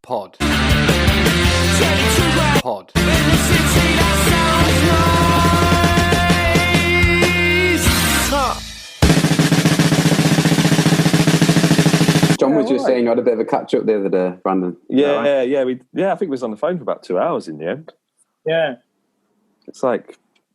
Pod. Pod. John was just saying you had a bit of a catch up the other day, Brandon. Yeah, right? I think we was on the phone for about 2 hours in the end. Yeah. It's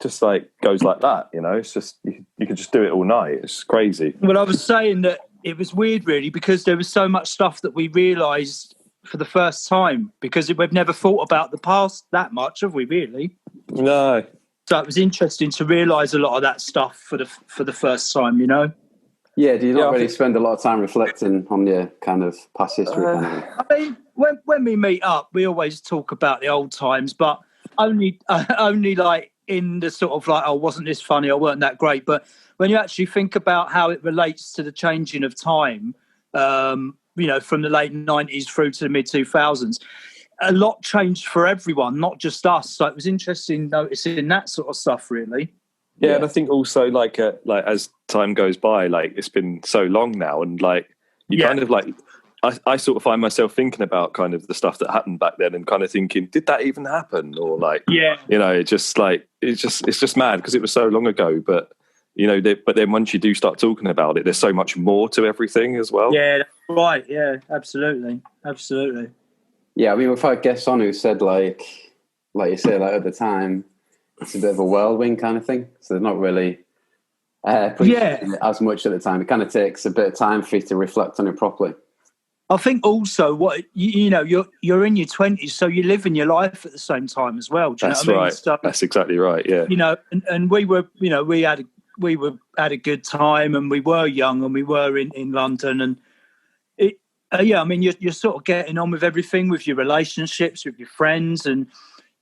just goes like that, you know. It's just you can just do it all night. It's crazy. Well, I was saying that it was weird, really, because there was so much stuff that we realised for the first time, because we've never thought about the past that much, have we? Really? No. So it was interesting to realise a lot of that stuff for the first time, you know. Yeah, do you not really spend a lot of time reflecting on your kind of past history? I mean, when we meet up, we always talk about the old times, but only like in the sort of like, oh, wasn't this funny or weren't that great? But when you actually think about how it relates to the changing of time, you know, from the late 90s through to the mid 2000s, a lot changed for everyone, not just us. So it was interesting noticing that sort of stuff, really. Yeah, and I think also like as time goes by, like it's been so long now, and like you kind of like I sort of find myself thinking about kind of the stuff that happened back then, and kind of thinking, did that even happen? Or like, you know, it's just mad because it was so long ago. But you know, but then once you do start talking about it, there's so much more to everything as well. Yeah, right. Yeah, absolutely. Yeah, I mean, we've had guests on who said like you say, like at the time, it's a bit of a whirlwind kind of thing. So they're not really appreciating it as much at the time. It kind of takes a bit of time for you to reflect on it properly. I think also what you know, you're in your 20s, so you're living your life at the same time as well. Do you know what I mean? Right. So, that's exactly right. Yeah. You know, and we were, you know, we had a good time, and we were young, and we were in London, and it. I mean, you're sort of getting on with everything, with your relationships, with your friends, and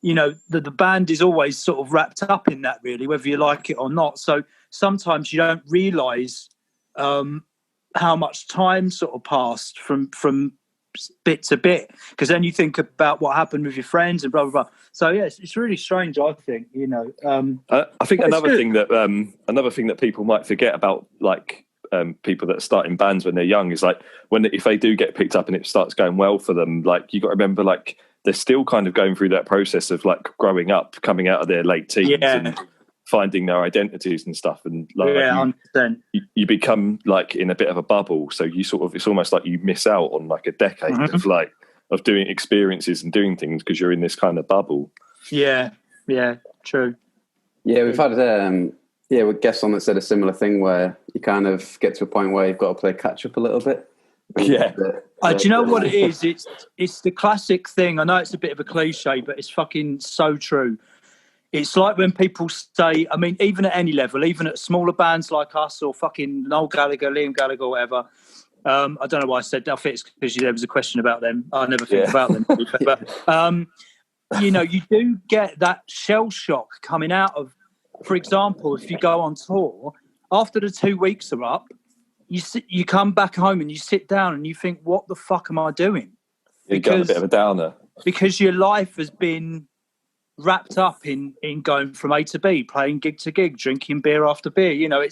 you know, the band is always sort of wrapped up in that, really, whether you like it or not. So sometimes you don't realise how much time sort of passed from bit to bit, because then you think about what happened with your friends and blah blah blah. So yeah, it's really strange, I think. You know, I think another thing that people might forget about, like people that are starting bands when they're young, is like if they do get picked up and it starts going well for them, like you got to remember, like they're still kind of going through that process of like growing up, coming out of their late teens and finding their identities and stuff, and like you become like in a bit of a bubble, so you sort of, it's almost like you miss out on like a decade of doing experiences and doing things because you're in this kind of bubble. Yeah, true. Yeah, we've had with guests on that said a similar thing, where you kind of get to a point where you've got to play catch up a little bit. Yeah. Do you know what it is? It's the classic thing. I know it's a bit of a cliche, but it's fucking so true. It's like when people say, I mean, even at any level, even at smaller bands like us or fucking Noel Gallagher, Liam Gallagher, whatever. I don't know why I said that. I think it's because there was a question about them. I never think about them. But, you know, you do get that shell shock coming out of, for example, if you go on tour, after the 2 weeks are up, you come back home and you sit down and you think, what the fuck am I doing? You got a bit of a downer. Because your life has been wrapped up in going from A to B, playing gig to gig, drinking beer after beer, you know,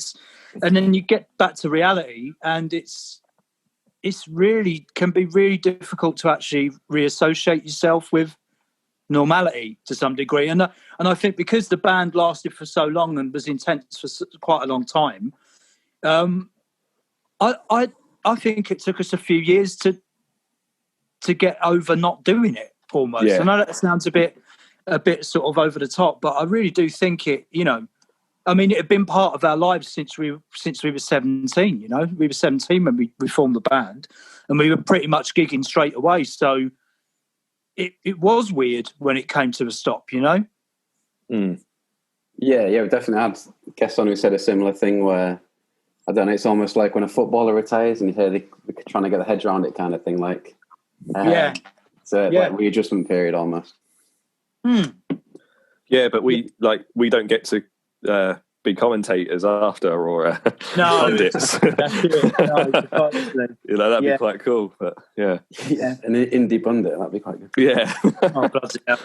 and then you get back to reality, and it's really can be really difficult to actually reassociate yourself with normality to some degree. And I think because the band lasted for so long and was intense for quite a long time, I think it took us a few years to get over not doing it almost. I know that sounds a bit sort of over the top, but I really do think it, you know, I mean, it had been part of our lives since we were 17, you know. We were 17 when we formed the band, and we were pretty much gigging straight away. So it was weird when it came to a stop, you know. Yeah, we definitely had guests on who said a similar thing where, I don't know, it's almost like when a footballer retires and you hear they're trying to get their heads around it kind of thing, like like readjustment period almost. Yeah, but we don't get to be commentators after or pundits. That's it. No, you know, that'd be quite cool. But an indie pundit, that'd be quite good. Yeah. Oh, bloody hell.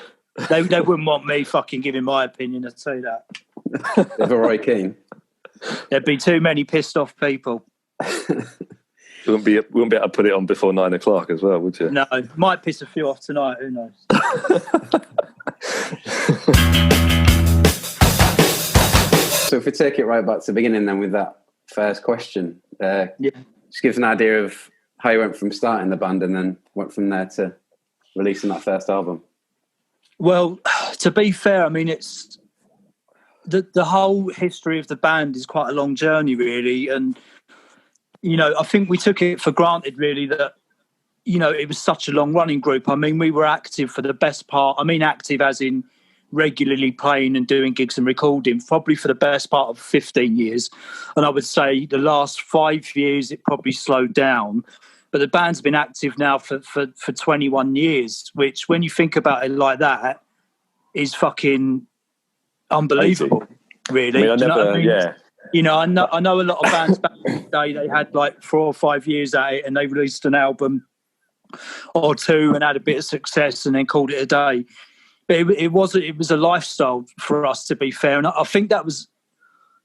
They wouldn't want me fucking giving my opinion, I'd say that. If Roy Keane. There'd be too many pissed off people. You wouldn't be able to put it on before 9 o'clock as well, would you? No, might piss a few off tonight. Who knows? So if we take it right back to the beginning then with that first question, just give us an idea of how you went from starting the band and then went from there to releasing that first album. Well, to be fair, I mean, it's the whole history of the band is quite a long journey, really. And, you know, I think we took it for granted, really, that, you know, it was such a long-running group. I mean, we were active for the best part. I mean, active as in regularly playing and doing gigs and recording, probably for the best part of 15 years. And I would say the last 5 years, it probably slowed down. But the band's been active now for 21 years, which when you think about it like that is fucking unbelievable, really. I mean, You know, I know a lot of bands back in the day, they had like 4 or 5 years at it and they released an album or two and had a bit of success and then called it a day. But it was a lifestyle for us, to be fair. And I think that was,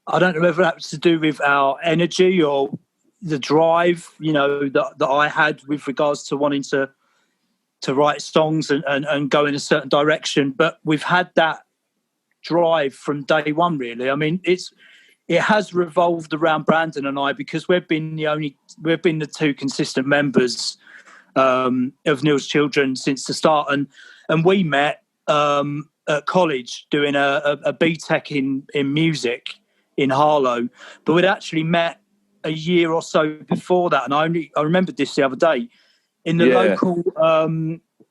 I don't know whether that was to do with our energy or the drive, you know, that I had with regards to wanting to write songs and go in a certain direction. But we've had that drive from day one, really. I mean, it has revolved around Brandon and I, because we've been the two consistent members of Neil's Children since the start, and we met at college doing a BTEC in music in Harlow, but we'd actually met a year or so before that, and I remembered this the other day in the local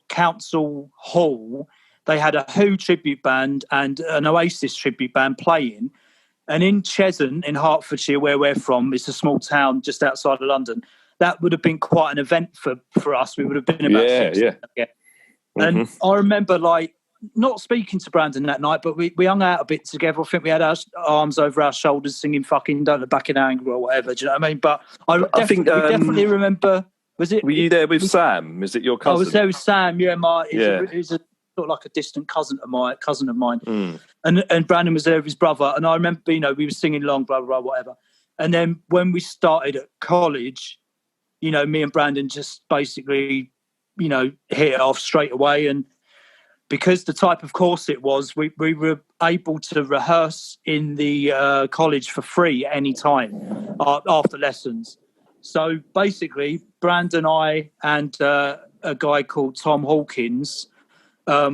council hall. They had a Who tribute band and an Oasis tribute band playing, and in Cheshunt in Hertfordshire, where we're from, it's a small town just outside of London. That would have been quite an event for us. We would have been about 6. And I remember, like, not speaking to Brandon that night, but we hung out a bit together. I think we had our arms over our shoulders singing fucking Don't Look Back in Anger or whatever. Do you know what I mean? But I think we definitely remember, were you there with Sam? Is it your cousin? I was there with Sam, he's a sort of like a distant cousin of mine. And Brandon was there with his brother. And I remember, you know, we were singing along, blah, blah, blah, whatever. And then when we started at college, you know, me and Brandon just basically, you know, hit it off straight away. And because the type of course it was, we were able to rehearse in the college for free at any time after lessons. So basically, Brandon, I, and a guy called Tom Hawkins,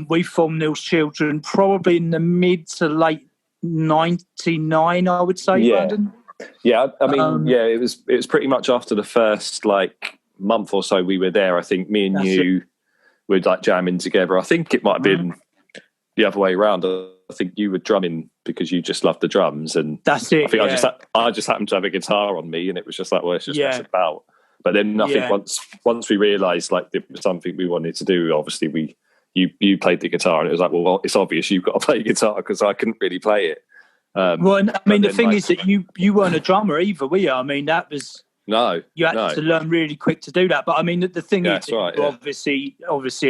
we formed Neil's Children probably in the mid to late 99, I would say, Brandon. Yeah, I mean, it was pretty much after the first, like, month or so we were there. I think me and you were, like, jamming together. I think it might have been the other way around. I think you were drumming because you just loved the drums, and that's it. I think I just happened to have a guitar on me, and it was just like, well, it's just mess about. But then I think once we realised, like, it was something we wanted to do, obviously you played the guitar, and it was like, well, it's obvious you've got to play guitar because I couldn't really play it. Well, I mean, the thing is that you weren't a drummer either, were you? I mean, that was you had to learn really quick to do that. But I mean, the thing is, you're obviously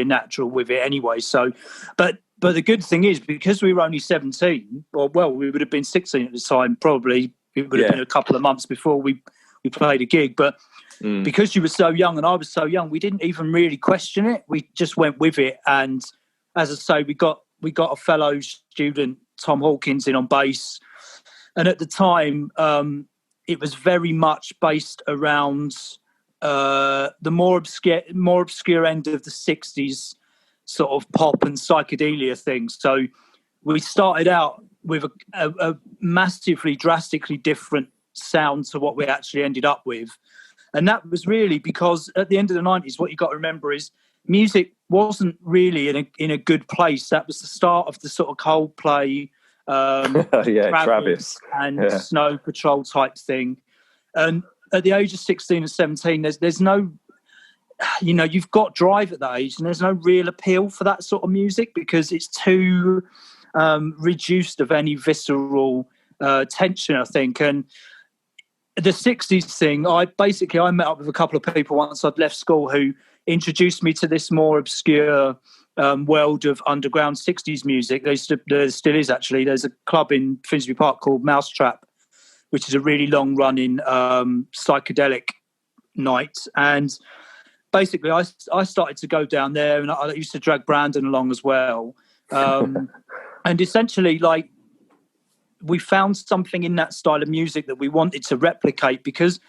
a natural with it anyway. So, but the good thing is, because we were only 17, well, we would have been 16 at the time. Probably it would have been a couple of months before we played a gig. But because you were so young and I was so young, we didn't even really question it. We just went with it. And as I say, we got a fellow student, Tom Hawkins, in on bass, and at the time it was very much based around the more obscure end of the 60s sort of pop and psychedelia things. So we started out with a massively, drastically different sound to what we actually ended up with, and that was really because at the end of the 90s, what you got to remember is music wasn't really in a good place. That was the start of the sort of Coldplay, Travis and Snow Patrol type thing. And at the age of 16 and 17, there's no, you know, you've got drive at that age, and there's no real appeal for that sort of music because it's too reduced of any visceral tension, I think. And the 60s thing, I met up with a couple of people once I'd left school who introduced me to this more obscure world of underground 60s music. There still is, actually. There's a club in Finsbury Park called Mousetrap, which is a really long-running psychedelic nights, and basically I started to go down there, and I used to drag Brandon along as well. And essentially, like, we found something in that style of music that we wanted to replicate because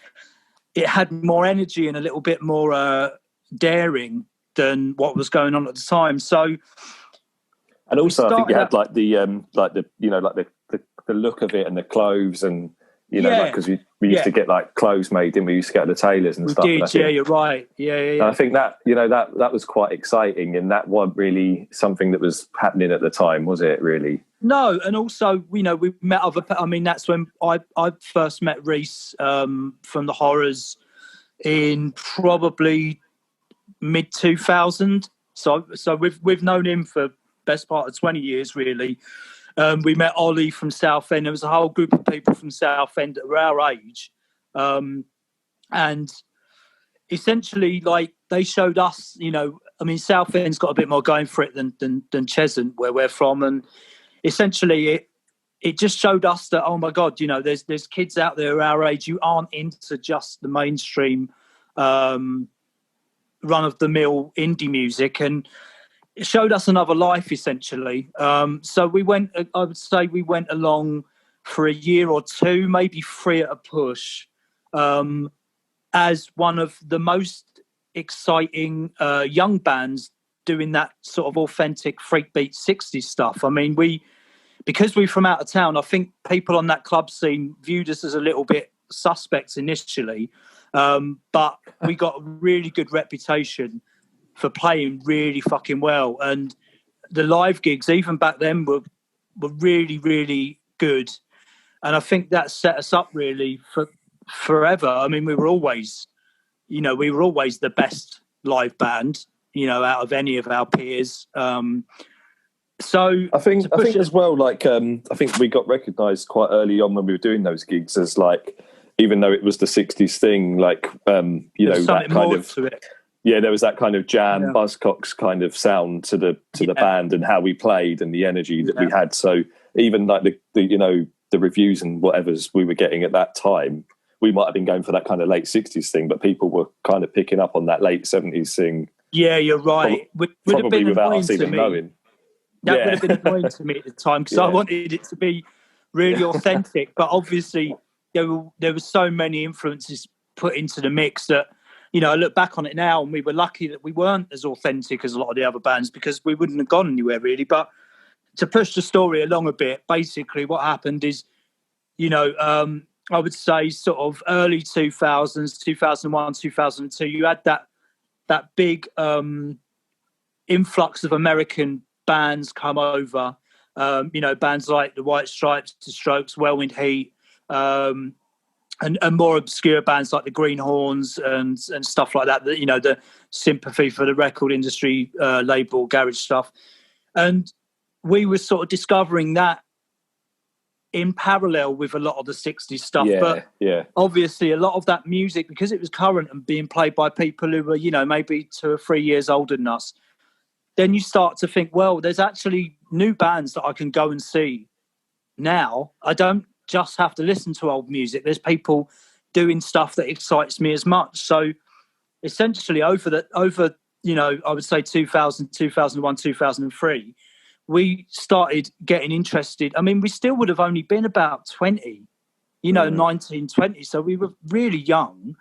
it had more energy and a little bit more daring than what was going on at the time. So, and also I think you had like the look of it and the clothes, and because we used to get like clothes made, didn't we? Used to get the tailors and stuff. Did, yeah, you're right. Yeah. And I think that that was quite exciting, and that wasn't really something that was happening at the time, was it? Really? No, and also we met other. I mean, that's when I first met Reese from the Horrors in probably mid 2000. So we've known him for best part of 20 years, really. We met Ollie from Southend. There was a whole group of people from Southend that were our age. And essentially, like, they showed us, I mean, Southend's got a bit more going for it than Cheshunt, where we're from. And essentially, it just showed us that, oh, my God, there's kids out there our age who aren't into just the mainstream run-of-the-mill indie music. And it showed us another life, essentially. So I would say we went along for a year or two, maybe 3 at a push, as one of the most exciting young bands doing that sort of authentic freak beat 60s stuff. I mean, because we're from out of town, I think people on that club scene viewed us as a little bit suspects initially, but we got a really good reputation for playing really fucking well, and the live gigs even back then were really, really good, and I think that set us up really for forever. I mean, we were always the best live band, out of any of our peers. So I think as well, like I think we got recognised quite early on when we were doing those gigs as, like, even though it was the 60s thing, like that kind of to it. Yeah, there was that kind of jam, Buzzcocks kind of sound to the band and how we played and the energy that we had. So even like the reviews and whatever's we were getting at that time, we might have been going for that kind of late 60s thing, but people were kind of picking up on that late 70s thing. Yeah, you're right. Probably without us even knowing. That would have been annoying to me at the time because I wanted it to be really authentic. But obviously there were so many influences put into the mix that, I look back on it now and we were lucky that we weren't as authentic as a lot of the other bands because we wouldn't have gone anywhere really. But to push the story along a bit, basically what happened is, I would say sort of early 2000s, 2001, 2002, you had that big influx of American bands come over, bands like the White Stripes, the Strokes, Whirlwind Heat, and more obscure bands like the Greenhorns and stuff like that, the Sympathy for the Record Industry label, garage stuff. And we were sort of discovering that in parallel with a lot of the 60s stuff. But obviously a lot of that music, because it was current and being played by people who were, maybe 2 or 3 years older than us, then you start to think, well, there's actually new bands that I can go and see now. I don't just have to listen to old music. There's people doing stuff that excites me as much. So essentially over I would say 2000, 2001, 2003, we started getting interested. I mean, we still would have only been about 20, 19, 20. So we were really young.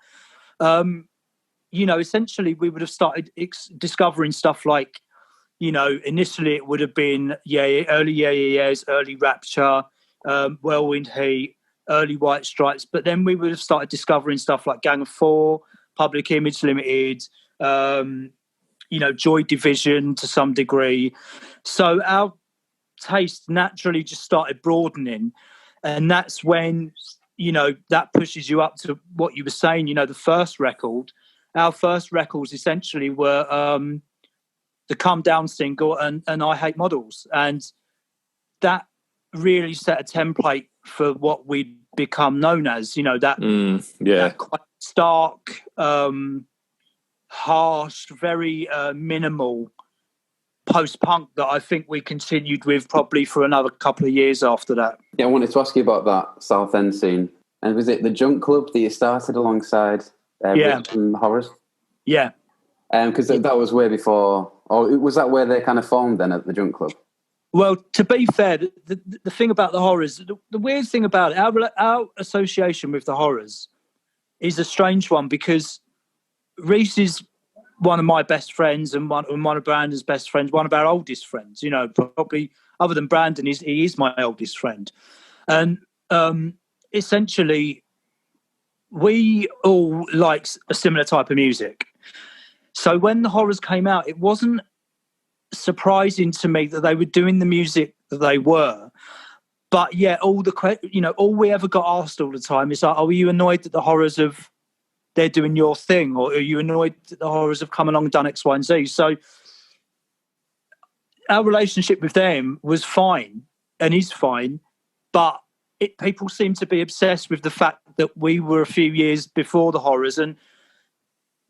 Essentially we would have started discovering stuff like, initially it would have been early Yeahs, early Rapture, Whirlwind Heat, early White Stripes, but then we would have started discovering stuff like Gang of Four, Public Image Limited, Joy Division to some degree. So our taste naturally just started broadening, and that's when that pushes you up to what you were saying. The first record, our first records essentially were the Come Down single and I Hate Models, and that really set a template for what we'd become known as, that quite stark, harsh, very minimal post-punk that I think we continued with probably for another couple of years after that. Yeah, I wanted to ask you about that Southend Scene. And was it the Junk Club that you started alongside Horrors. Yeah. Because that was way before. Or was that where they kind of formed then at the Junk Club? Well, to be fair, the thing about the Horrors, the weird thing about it, our association with the Horrors is a strange one, because Reese is one of my best friends and one of Brandon's best friends, one of our oldest friends. Probably other than Brandon, he is my oldest friend. And essentially, we all like a similar type of music. So when the Horrors came out, it wasn't surprising to me that they were doing the music that they were. But yeah, all we ever got asked all the time is like, "Are you annoyed that the Horrors they're doing your thing, or are you annoyed that the Horrors have come along and done X, Y, and Z?" So our relationship with them was fine and is fine, but people seem to be obsessed with the fact that we were a few years before the Horrors, and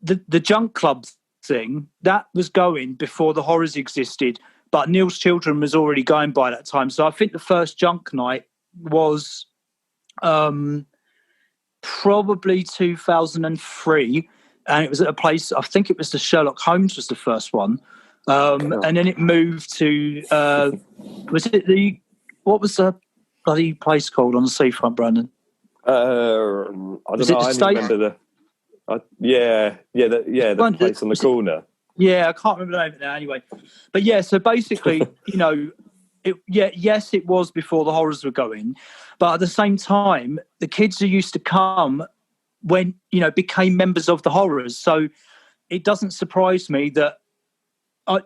the Junk Club thing that was going before the Horrors existed, but Neil's Children was already going by that time. So I think the first Junk night was probably 2003, and it was at a place, I think it was the Sherlock Holmes was the first one, cool. And then it moved to what was the bloody place called on the seafront, Brandon? I don't know. I only remember the place on the corner. Yeah, I can't remember the name of it now. Anyway, but yeah, so basically, yes, it was before the Horrors were going, but at the same time, the kids who used to come when became members of the Horrors. So it doesn't surprise me that I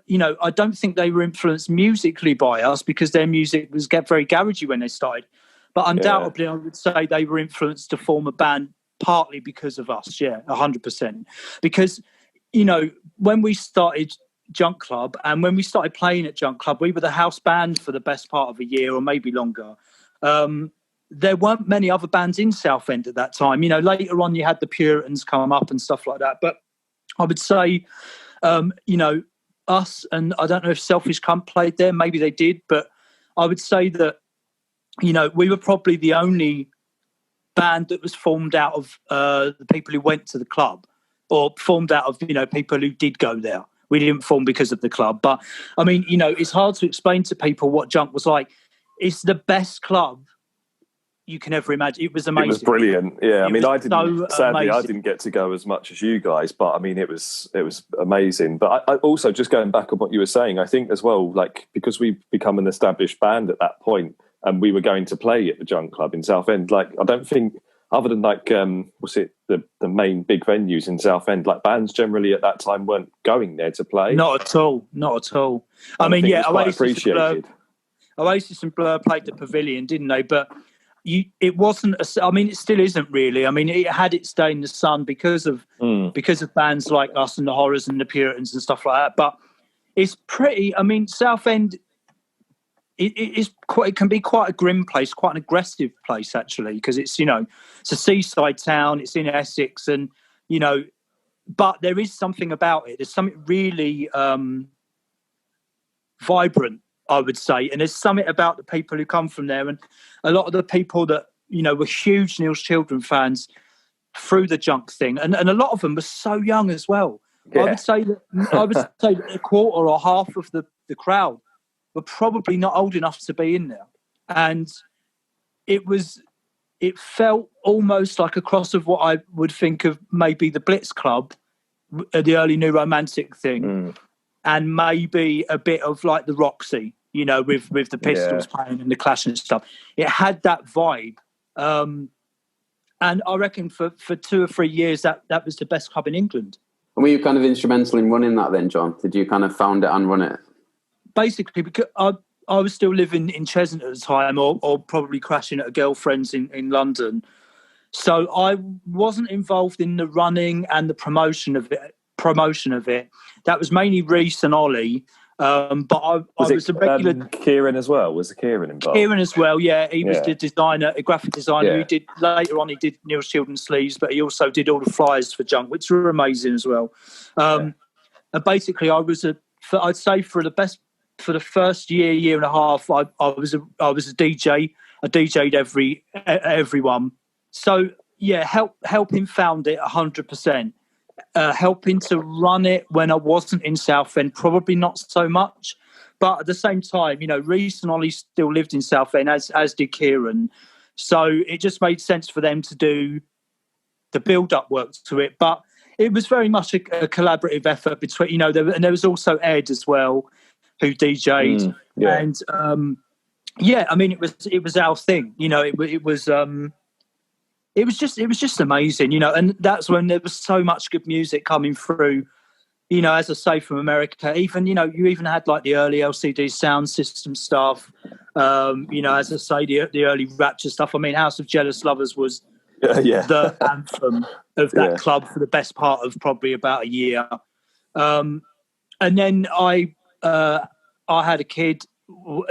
don't think they were influenced musically by us, because their music was very garagey when they started. But undoubtedly, I would say they were influenced to form a band partly because of us. Yeah, 100%. Because when we started Junk Club and when we started playing at Junk Club, we were the house band for the best part of a year or maybe longer. There weren't many other bands in Southend at that time. Later on you had the Puritans come up and stuff like that. But I would say, us, and I don't know if Selfish Cunt played there, maybe they did, but I would say that, we were probably the only band that was formed out of the people who went to the club, or formed out of, people who did go there. We didn't form because of the club. But, I mean, it's hard to explain to people what Junk was like. It's the best club you can ever imagine. It was amazing. It was brilliant. Yeah, Sadly, I didn't get to go as much as you guys, but I mean, it was amazing. But I also, just going back on what you were saying, I think as well, like, because we've become an established band at that point, and we were going to play at the Junk Club in Southend, like, I don't think, other than like, the main big venues in Southend, like, bands generally at that time weren't going there to play. Not at all. I mean, yeah, Oasis and Blur played the Pavilion, didn't they? But it wasn't. It still isn't really. I mean, it had its day in the sun because of bands like us and the Horrors and the Puritans and stuff like that. But it's pretty. I mean, Southend. It can be quite a grim place, quite an aggressive place actually, because it's it's a seaside town. It's in Essex, and but there is something about it. There's something really vibrant, I would say, and there's something about the people who come from there, and a lot of the people that were huge Neil's Children fans through the Junk thing, and a lot of them were so young as well. Yeah. I would say that a quarter or half of the crowd were probably not old enough to be in there, and it felt almost like a cross of what I would think of maybe the Blitz Club, the early New Romantic thing, and maybe a bit of like the Roxy, with the Pistols playing and the Clash and stuff. It had that vibe, and I reckon for 2 or 3 years that was the best club in England. And were you kind of instrumental in running that then, John? Did you kind of found it and run it? Basically, because I was still living in Cheshunt at the time, or probably crashing at a girlfriend's in London. So I wasn't involved in the running and the promotion of it. That was mainly Reese and Ollie. But I was a regular. Kieran as well. Was Kieran involved? Kieran as well, yeah. He was the designer, a graphic designer. Who did later on. He did Neil's Children's sleeves, but he also did all the flyers for Junk, which were amazing as well. And basically, I was I'd say for the first year and a half, I was a DJ. I DJ'd everyone. So helping found it 100%. Helping to run it when I wasn't in Southend, probably not so much. But at the same time, Reece and Ollie still lived in Southend, as did Kieran. So it just made sense for them to do the build-up work to it. But it was very much a collaborative effort between, and there was also Ed as well, who DJ'd. And it was our thing. It was just amazing, and that's when there was so much good music coming through, as I say, from America. Even, you even had like the early LCD sound system stuff, as I say, the early Rapture stuff. I mean, House of Jealous Lovers was the anthem of that club for the best part of probably about a year. And then I had a kid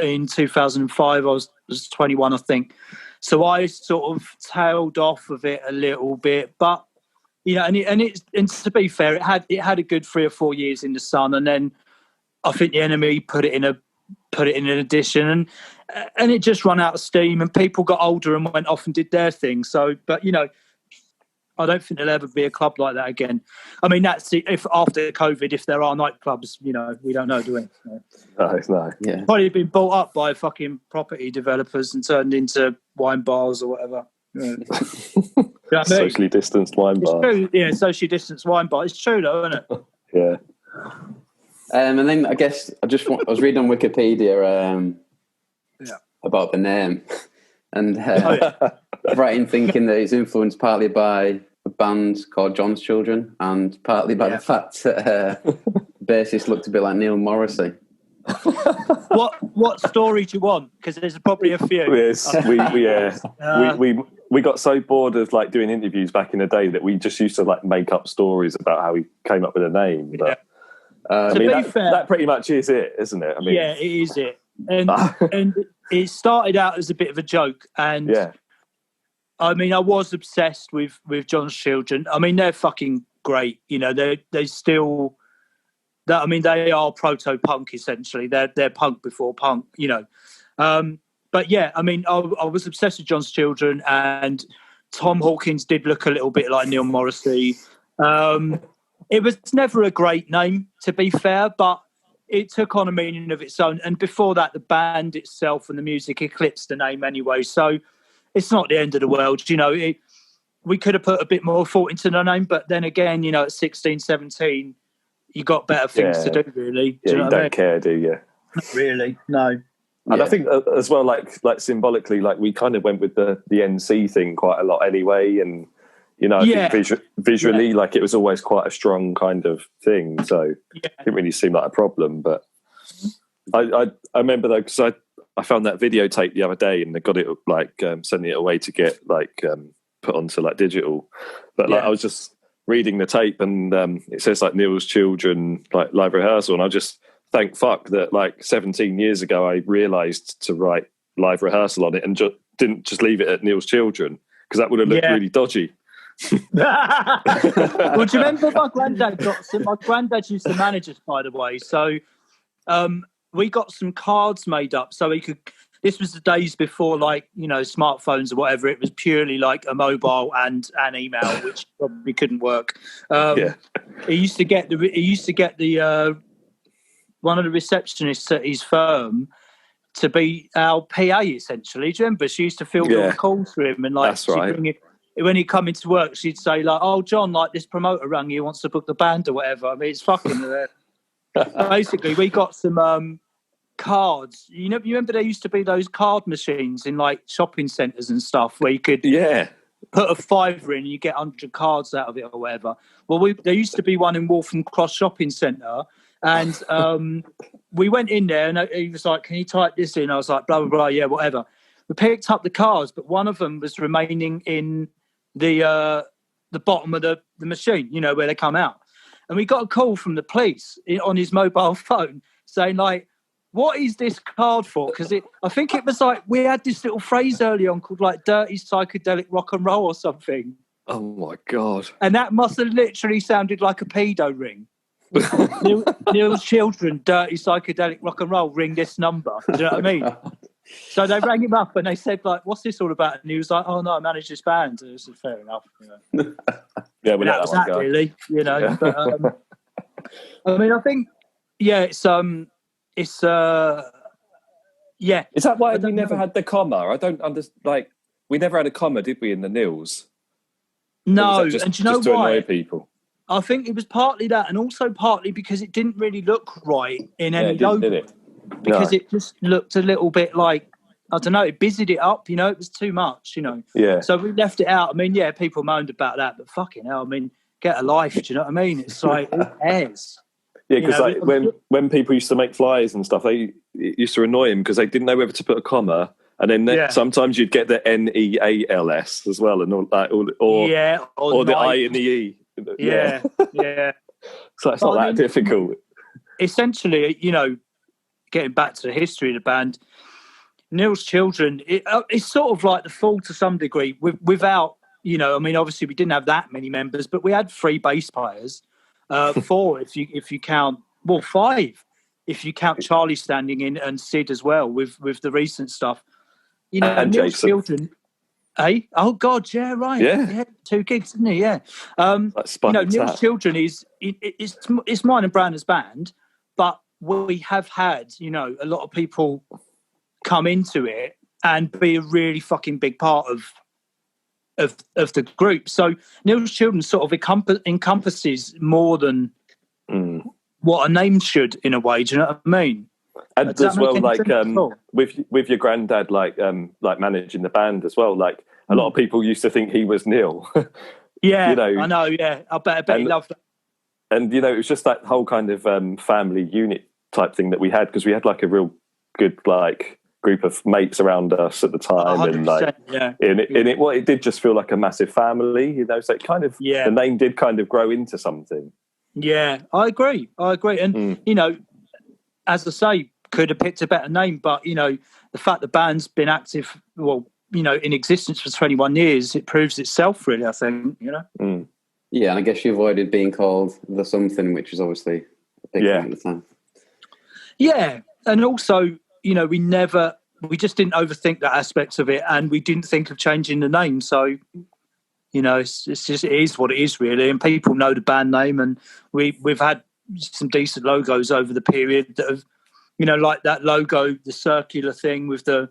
in 2005. I was 21, I think. So I sort of tailed off of it a little bit, but and to be fair, it had a good 3 or 4 years in the sun, and then I think the NME put it in an edition, and it just ran out of steam, and people got older and went off and did their thing. So, but I don't think there'll ever be a club like that again. I mean, that's if after COVID, if there are nightclubs, we don't know, do we? No. Yeah. Probably been bought up by fucking property developers and turned into wine bars or whatever. Yeah. Socially distanced wine bar. True, yeah, socially distanced wine bar. It's true though, isn't it? Yeah. And then I guess I was reading on Wikipedia about the name, and right in thinking that it's influenced partly by a band called John's Children and partly by the fact that bassist looked a bit like Neil Morrissey. What story do you want? Because there's probably a few. Yes, we got so bored of like doing interviews back in the day that we just used to like make up stories about how we came up with a name. But that pretty much is it, isn't it? I mean, yeah, it is it. And it started out as a bit of a joke, and I mean, I was obsessed with John's Children. I mean, they're fucking great. They still. They are proto-punk essentially. They're punk before punk, But yeah, I mean, I was obsessed with John's Children, and Tom Hawkins did look a little bit like Neil Morrissey. It was never a great name, to be fair, but it took on a meaning of its own. And before that, the band itself and the music eclipsed the name anyway. So it's not the end of the world. We could have put a bit more thought into the name, but then again, at 16, 17, you got better things to do, really. Yeah, you don't care, do you? Not really, no. And I think as well, like symbolically, like we kind of went with the NC thing quite a lot anyway, and I think visually, like it was always quite a strong kind of thing, so it didn't really seem like a problem. But I remember though, because I found that videotape the other day, and they got it like sending it away to get like put onto like digital, but like I was just reading the tape, and it says like Neil's Children, like live rehearsal, and I just thank fuck that like 17 years ago I realised to write live rehearsal on it and didn't just leave it at Neil's Children, because that would have looked really dodgy. Well, do you remember my granddad my granddad used to manage us, by the way, so we got some cards made up so he could. This was the days before, like, smartphones or whatever. It was purely like a mobile and an email, which probably couldn't work. He used to get the one of the receptionists at his firm to be our PA, essentially. Do you remember? She used to field all the calls for him, and like, that's right. When he'd come into work, she'd say like, "Oh, John, like this promoter rang you, wants to book the band or whatever." I mean, it's fucking. Basically, we got some. Cards, you remember there used to be those card machines in like shopping centres and stuff where you could put a £5 in and you get 100 cards out of it or whatever. Well, there used to be one in Waltham Cross Shopping Centre, and we went in there and he was like, "Can you type this in?" I was like, "Blah blah blah, yeah, whatever." We picked up the cards, but one of them was remaining in the bottom of the machine, where they come out, and we got a call from the police on his mobile phone saying like, "What is this card for?" Because I think it was like we had this little phrase early on called like "dirty psychedelic rock and roll" or something. Oh my god! And that must have literally sounded like a pedo ring. Neil's Children, dirty psychedelic rock and roll. Ring this number. Do you know what I mean? So they rang him up and they said, like, what's this all about? And he was like, oh, no, I manage this band. And I said, fair enough. Yeah, we let that one go. Really, Yeah. But, I mean, I think, yeah, yeah. Is that why we never had the comma? I don't understand. Like, we never had a comma, did we, in the nils? No, and do you know just to why? annoy people. I think it was partly that, and also partly because it didn't really look right in any logo. Did it? Because it just looked a little bit like, I don't know, it busied it up, it was too much, Yeah. So we left it out. I mean, yeah, people moaned about that, but fucking hell, I mean, get a life, do you know what I mean? It's like, who cares? Yeah, because like when people used to make flyers and stuff, it used to annoy them because they didn't know whether to put a comma, and then sometimes you'd get the NEALS as well, and all that, or the I and the E. Yeah. So it's not that difficult. Essentially, getting back to the history of the band, Neil's Children, it's sort of like the Fall to some degree, without, I mean, obviously we didn't have that many members, but we had 3 bass players, 4 if you count, well, 5 if you count Charlie standing in and Sid as well with the recent stuff. And Neil's Jason. Children. Hey, oh God, yeah, right, yeah, 2 gigs, didn't he? Yeah, Neil's Children it's mine and Brandon's band, but we have had a lot of people come into it and be a really fucking big part of the group. So Neil's Children sort of encompasses more than what a name should, in a way. Do you know what I mean? And as well, like with your granddad, like managing the band as well. Like a lot of people used to think he was Neil. Yeah, I know. Yeah, I bet he loved that. And it was just that whole kind of family unit type thing that we had, because we had like a real good like group of mates around us at the time, and like it did just feel like a massive family. So it kind of the name did kind of grow into something. Yeah, I agree, and as I say, could have picked a better name, but the fact the band's been active, in existence for 21 years, it proves itself, really. I think, Yeah, and I guess you avoided being called the something, which was obviously a big thing at the time. Yeah, and also, we just didn't overthink that aspect of it, and we didn't think of changing the name. So, it's just, it is what it is, really, and people know the band name, and we've had some decent logos over the period that have, like that logo, the circular thing with the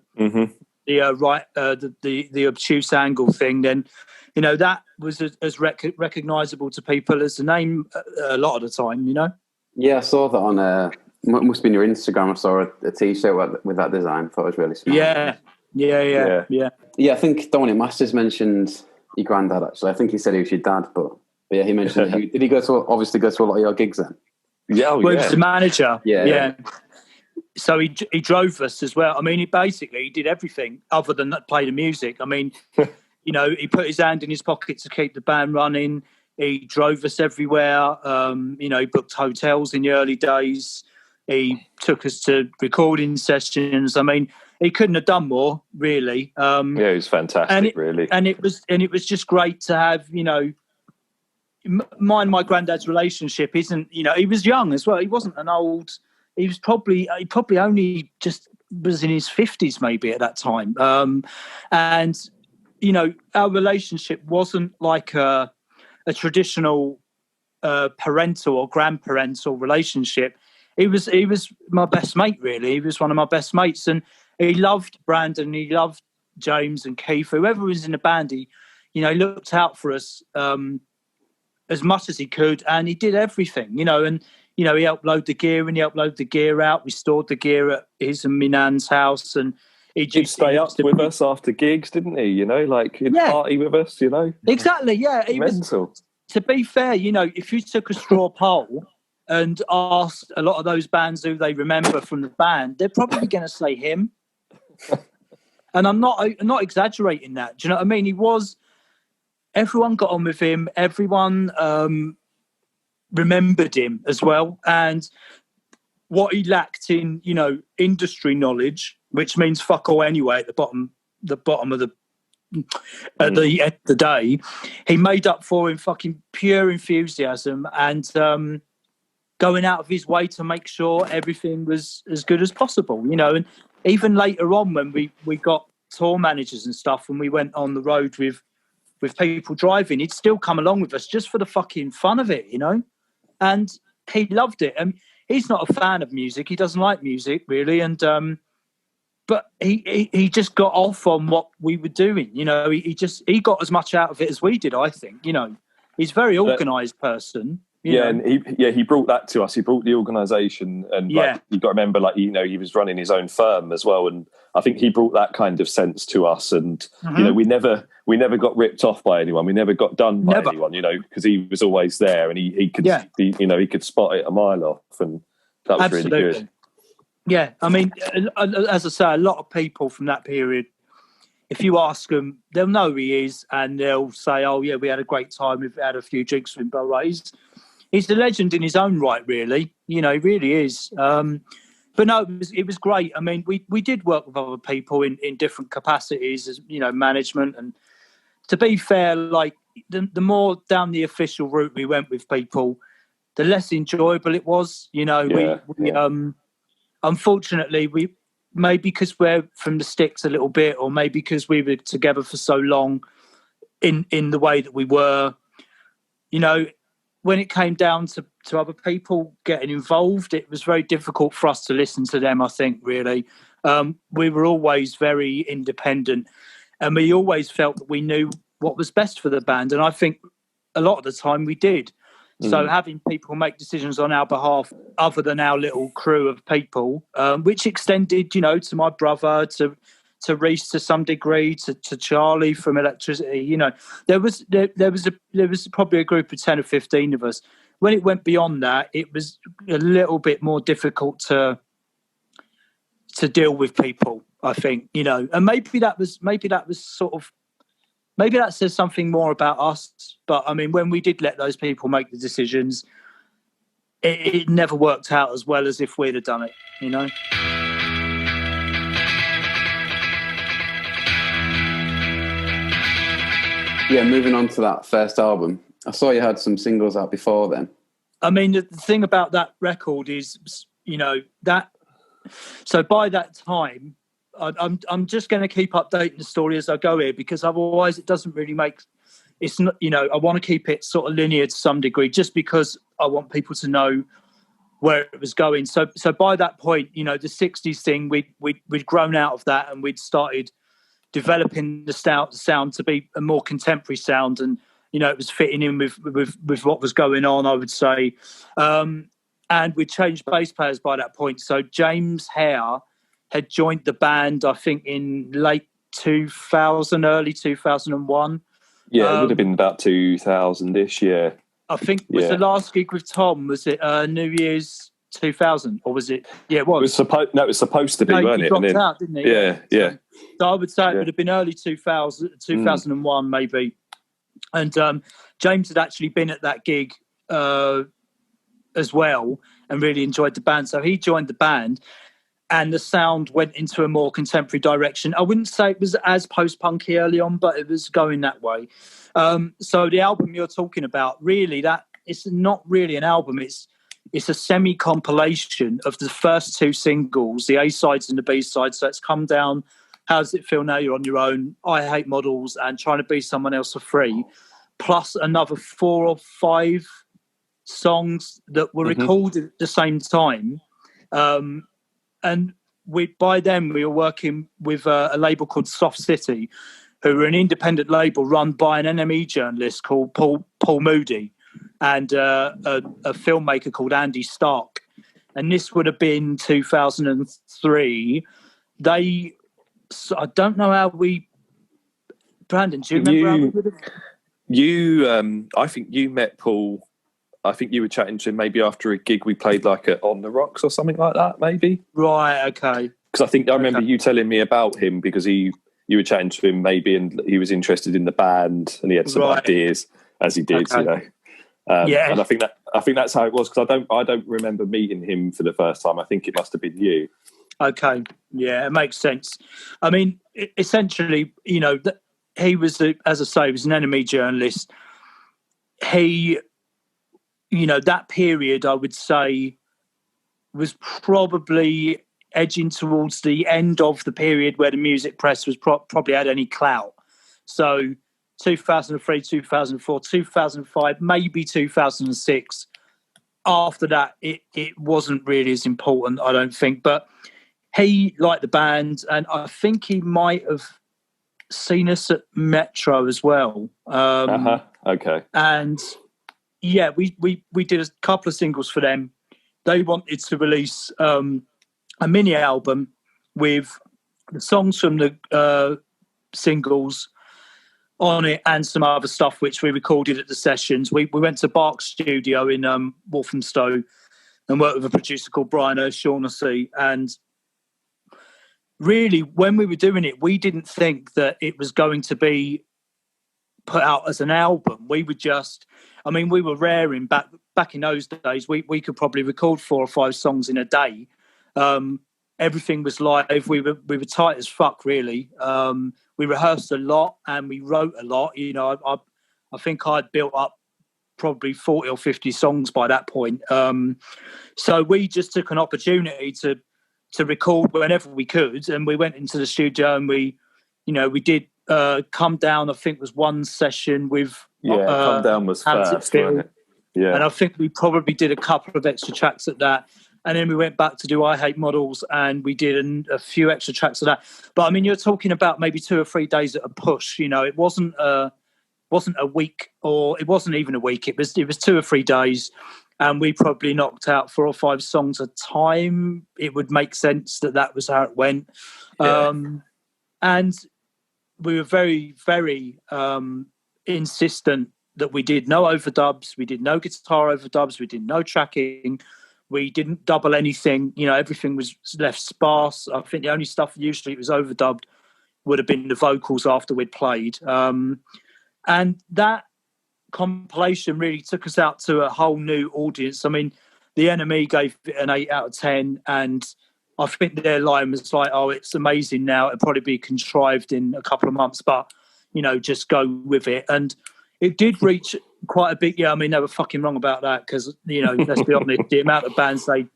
the obtuse angle thing. Then, that was as recognisable to people as the name a lot of the time. Yeah, I saw that on must have been your Instagram. I saw a T-shirt with that design. Thought it was really smart. Yeah. I think Dominic Masters mentioned your granddad. Actually, I think he said he was your dad, but yeah, he mentioned that did he go to a lot of your gigs then? Yeah, he was the manager. Yeah. So he drove us as well. I mean, he did everything other than play the music. I mean, he put his hand in his pocket to keep the band running. He drove us everywhere. He booked hotels in the early days. He took us to recording sessions. I mean, he couldn't have done more, really. It was fantastic, really. And it was just great to have, mine and my granddad's relationship isn't, he was young as well. He wasn't an old. He probably only just was in his 50s maybe at that time. And our relationship wasn't like a traditional parental or grandparental relationship. He was my best mate, really. He was one of my best mates, and he loved Brandon. He loved James and Keith, whoever was in the band. He looked out for us as much as he could, and he did everything. And he helped load the gear in, he helped load the gear out. We stored the gear at his and my nan's house, and he'd stay up with us after gigs, didn't he? He'd party with us, Exactly, yeah. He mental. Was, to be fair, if you took a straw poll and asked a lot of those bands who they remember from the band, they're probably going to say him. And I'm not exaggerating that. Do you know what I mean? Everyone got on with him. Everyone remembered him as well. And what he lacked in, industry knowledge, which means fuck all anyway at the bottom of the at the end of the day, he made up for in fucking pure enthusiasm and going out of his way to make sure everything was as good as possible, and even later on when we got tour managers and stuff, and we went on the road with people driving, he'd still come along with us just for the fucking fun of it, you know? And he loved it. And he's not a fan of music. He doesn't like music, really. And but he just got off on what we were doing. You know, he got as much out of it as we did, I think. You know, he's a very organised person. Yeah, and he brought that to us. He brought the organisation, and like, you got to remember, like, you know, he was running his own firm as well, and I think he brought that kind of sense to us. And you know, we never got ripped off by anyone. We never got done by anyone. You know, because he was always there, and he could, he could spot it a mile off, and that was really good. Yeah, I mean, as I say, a lot of people from that period, if you ask them, they'll know who he is, and they'll say, "Oh yeah, we had a great time. We've had a few drinks with him." But right, he's the legend in his own right, really. You know, he really is. But no, it was great. I mean, we did work with other people in different capacities, as you know, management. And to be fair, like the more down the official route we went with people, the less enjoyable it was. You know, unfortunately, maybe because we're from the sticks a little bit, or maybe because we were together for so long in the way that we were, you know, when it came down to other people getting involved, it was very difficult for us to listen to them, I think, really. We were always very independent, and we always felt that we knew what was best for the band. And I think a lot of the time we did. So having people make decisions on our behalf, other than our little crew of people, which extended, you know, to my brother, to Reese to some degree, to Charlie from Electricity, you know, there was probably a group of 10 or 15 of us. When it went beyond that, it was a little bit more difficult to deal with people, I think, you know. And maybe that says something more about us. But I mean, when we did let those people make the decisions, it never worked out as well as if we'd have done it, you know. Yeah, moving on to that first album, I saw you had some singles out before then. I mean, the thing about that record is, you know, that. So by that time, I'm just going to keep updating the story as I go here, because otherwise it doesn't really make. It's not, you know, I want to keep it sort of linear to some degree, just because I want people to know where it was going. So by that point, you know, the '60s thing, we'd grown out of that, and we'd started developing the sound to be a more contemporary sound, and you know, it was fitting in with what was going on, I would say. And we changed bass players by that point. So James Hare had joined the band, I think, in late 2000, early 2001. Yeah, it would have been about 2000-ish. Yeah, I think was the last gig with Tom. Was it New Year's 2000, or was it? Yeah, it was. It was supposed to be, no, wasn't he it? dropped out, didn't he? Yeah. So I would say it would have been early 2001, maybe. And James had actually been at that gig as well, and really enjoyed the band. So he joined the band, and the sound went into a more contemporary direction. I wouldn't say it was as post-punky early on, but it was going that way. So the album you're talking about, really, that it's not really an album. It's a semi-compilation of the first two singles, the A-sides and the B-sides. So it's Come Down, How Does It Feel Now You're on Your Own, I Hate Models, and Trying to Be Someone Else for Free, plus another 4 or 5 songs that were recorded at the same time. And by then we were working with a label called Soft City, who were an independent label run by an NME journalist called Paul Moody, and a filmmaker called Andy Stark. And this would have been 2003. I don't know how we... Brandon, do you remember how we would have... I think you met Paul... I think you were chatting to him maybe after a gig we played, like On the Rocks or something like that, maybe. Right, okay. Because I remember you telling me about him, because you were chatting to him maybe, and he was interested in the band, and he had some ideas, as he did, you know. And I think that's how it was, because I don't remember meeting him for the first time. I think it must have been you. Okay, yeah, it makes sense. I mean, essentially, you know, he was, as I say, he was an NME journalist. He... You know, that period, I would say, was probably edging towards the end of the period where the music press was probably had any clout. So 2003, 2004, 2005, maybe 2006. After that, it wasn't really as important, I don't think. But he liked the band, and I think he might have seen us at Metro as well. Okay. And yeah, we did a couple of singles for them. They wanted to release a mini album with the songs from the singles on it and some other stuff which we recorded at the sessions. We went to Bark's studio in Walthamstow and worked with a producer called Brian O'Shaughnessy. And really, when we were doing it, we didn't think that it was going to be put out as an album. We were just, I mean, we were raring back in those days. We could probably record 4 or 5 songs in a day. Everything was live. We were tight as fuck, really. We rehearsed a lot and we wrote a lot. You know, I think I'd built up probably 40 or 50 songs by that point. So we just took an opportunity to record whenever we could, and we went into the studio and we did Come Down. I think was one session with Come Down was first, wasn't it? Yeah, and I think we probably did a couple of extra tracks at that. And then we went back to do I Hate Models, and we did a few extra tracks of that. But I mean, you're talking about maybe 2 or 3 days at a push. You know, it wasn't a week, or it wasn't even a week. It was 2 or 3 days, and we probably knocked out 4 or 5 songs a time. It would make sense that was how it went. Yeah. And we were very, very insistent that we did no overdubs, we did no guitar overdubs, we did no tracking. We didn't double anything. You know, everything was left sparse. I think the only stuff usually it was overdubbed would have been the vocals after we'd played. And that compilation really took us out to a whole new audience. I mean, the NME gave it an 8 out of 10, and I think their line was like, "Oh, it's amazing now. It'll probably be contrived in a couple of months, but, you know, just go with it." And it did reach quite a bit. Yeah, I mean, they were fucking wrong about that because, you know, let's be honest, the amount of bands they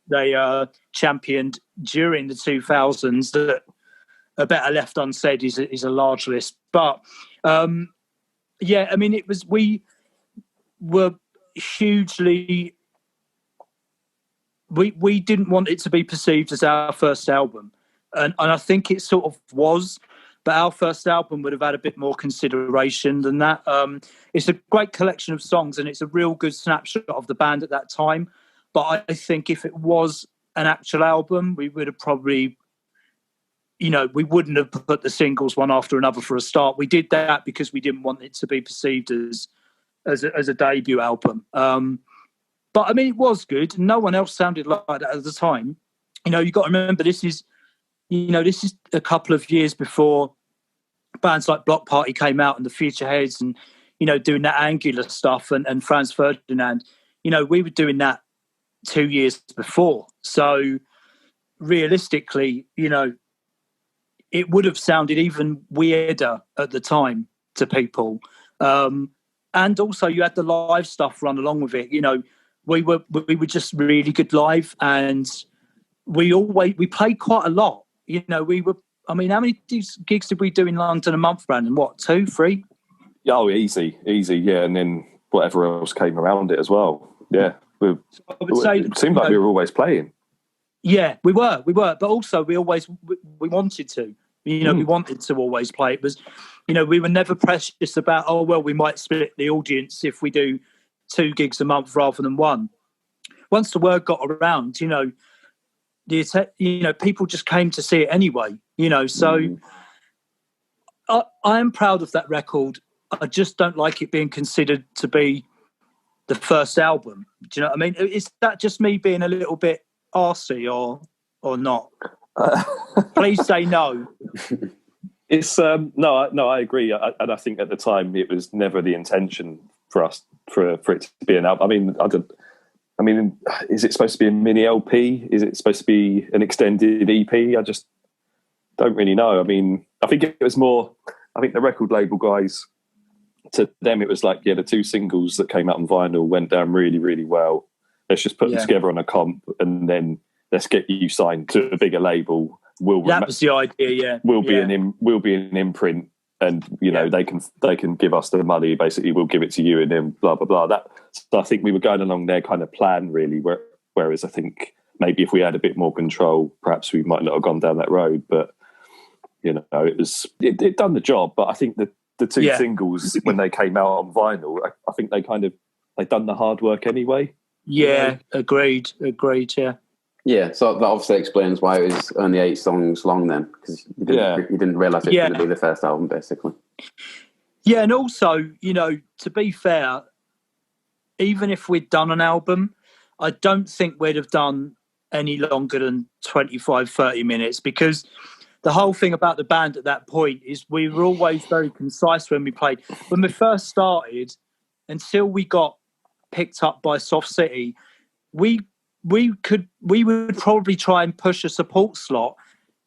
championed during the 2000s that are better left unsaid is a large list. But, yeah, I mean, we were hugely... We didn't want it to be perceived as our first album. And I think it sort of was, but our first album would have had a bit more consideration than that. It's a great collection of songs, and it's a real good snapshot of the band at that time. But I think if it was an actual album, we would have probably, you know, we wouldn't have put the singles one after another for a start. We did that because we didn't want it to be perceived as a debut album. But I mean, it was good. No one else sounded like that at the time. You know, you got to remember this is a couple of years before bands like Block Party came out and the Future Heads and, you know, doing that Angular stuff and Franz Ferdinand. You know, we were doing that 2 years before. So realistically, you know, it would have sounded even weirder at the time to people. And also you had the live stuff run along with it. You know, we were just really good live, and we played quite a lot. You know, how many gigs did we do in London a month, Brandon? What, 2, 3? Oh, easy, yeah. And then whatever else came around it as well. Yeah. It seemed like we were always playing. Yeah, we were. But also we wanted to. You know, we wanted to always play. It was, you know, we were never precious about, oh, well, we might split the audience if we do 2 gigs a month rather than 1. Once the word got around, you know, people just came to see it anyway, you know. So I am proud of that record. I just don't like it being considered to be the first album. Do you know what I mean? Is that just me being a little bit arsey or not? Please say no. It's no, I agree, and I think at the time it was never the intention for us for it to be an album. I mean, is it supposed to be a mini LP? Is it supposed to be an extended EP? I just don't really know. I mean, I think it was more. I think the record label guys, to them, it was like, yeah, the 2 singles that came out on vinyl went down really, really well. Let's just put them together on a comp, and then let's get you signed to a bigger label. That was the idea. Yeah, we'll be an imprint, and you know they can give us the money. Basically, we'll give it to you, and then blah blah blah. So I think we were going along their kind of plan really. Whereas I think maybe if we had a bit more control, perhaps we might not have gone down that road. But you know, it done the job. But I think the two singles when they came out on vinyl, I think they done the hard work anyway. Yeah, agreed. Yeah. Yeah, so that obviously explains why it was only 8 songs long then, because you didn't realise it was going to be the first album, basically. Yeah, and also, you know, to be fair, even if we'd done an album, I don't think we'd have done any longer than 25, 30 minutes, because the whole thing about the band at that point is we were always very concise when we played. When we first started, until we got picked up by Soft City, we would probably try and push a support slot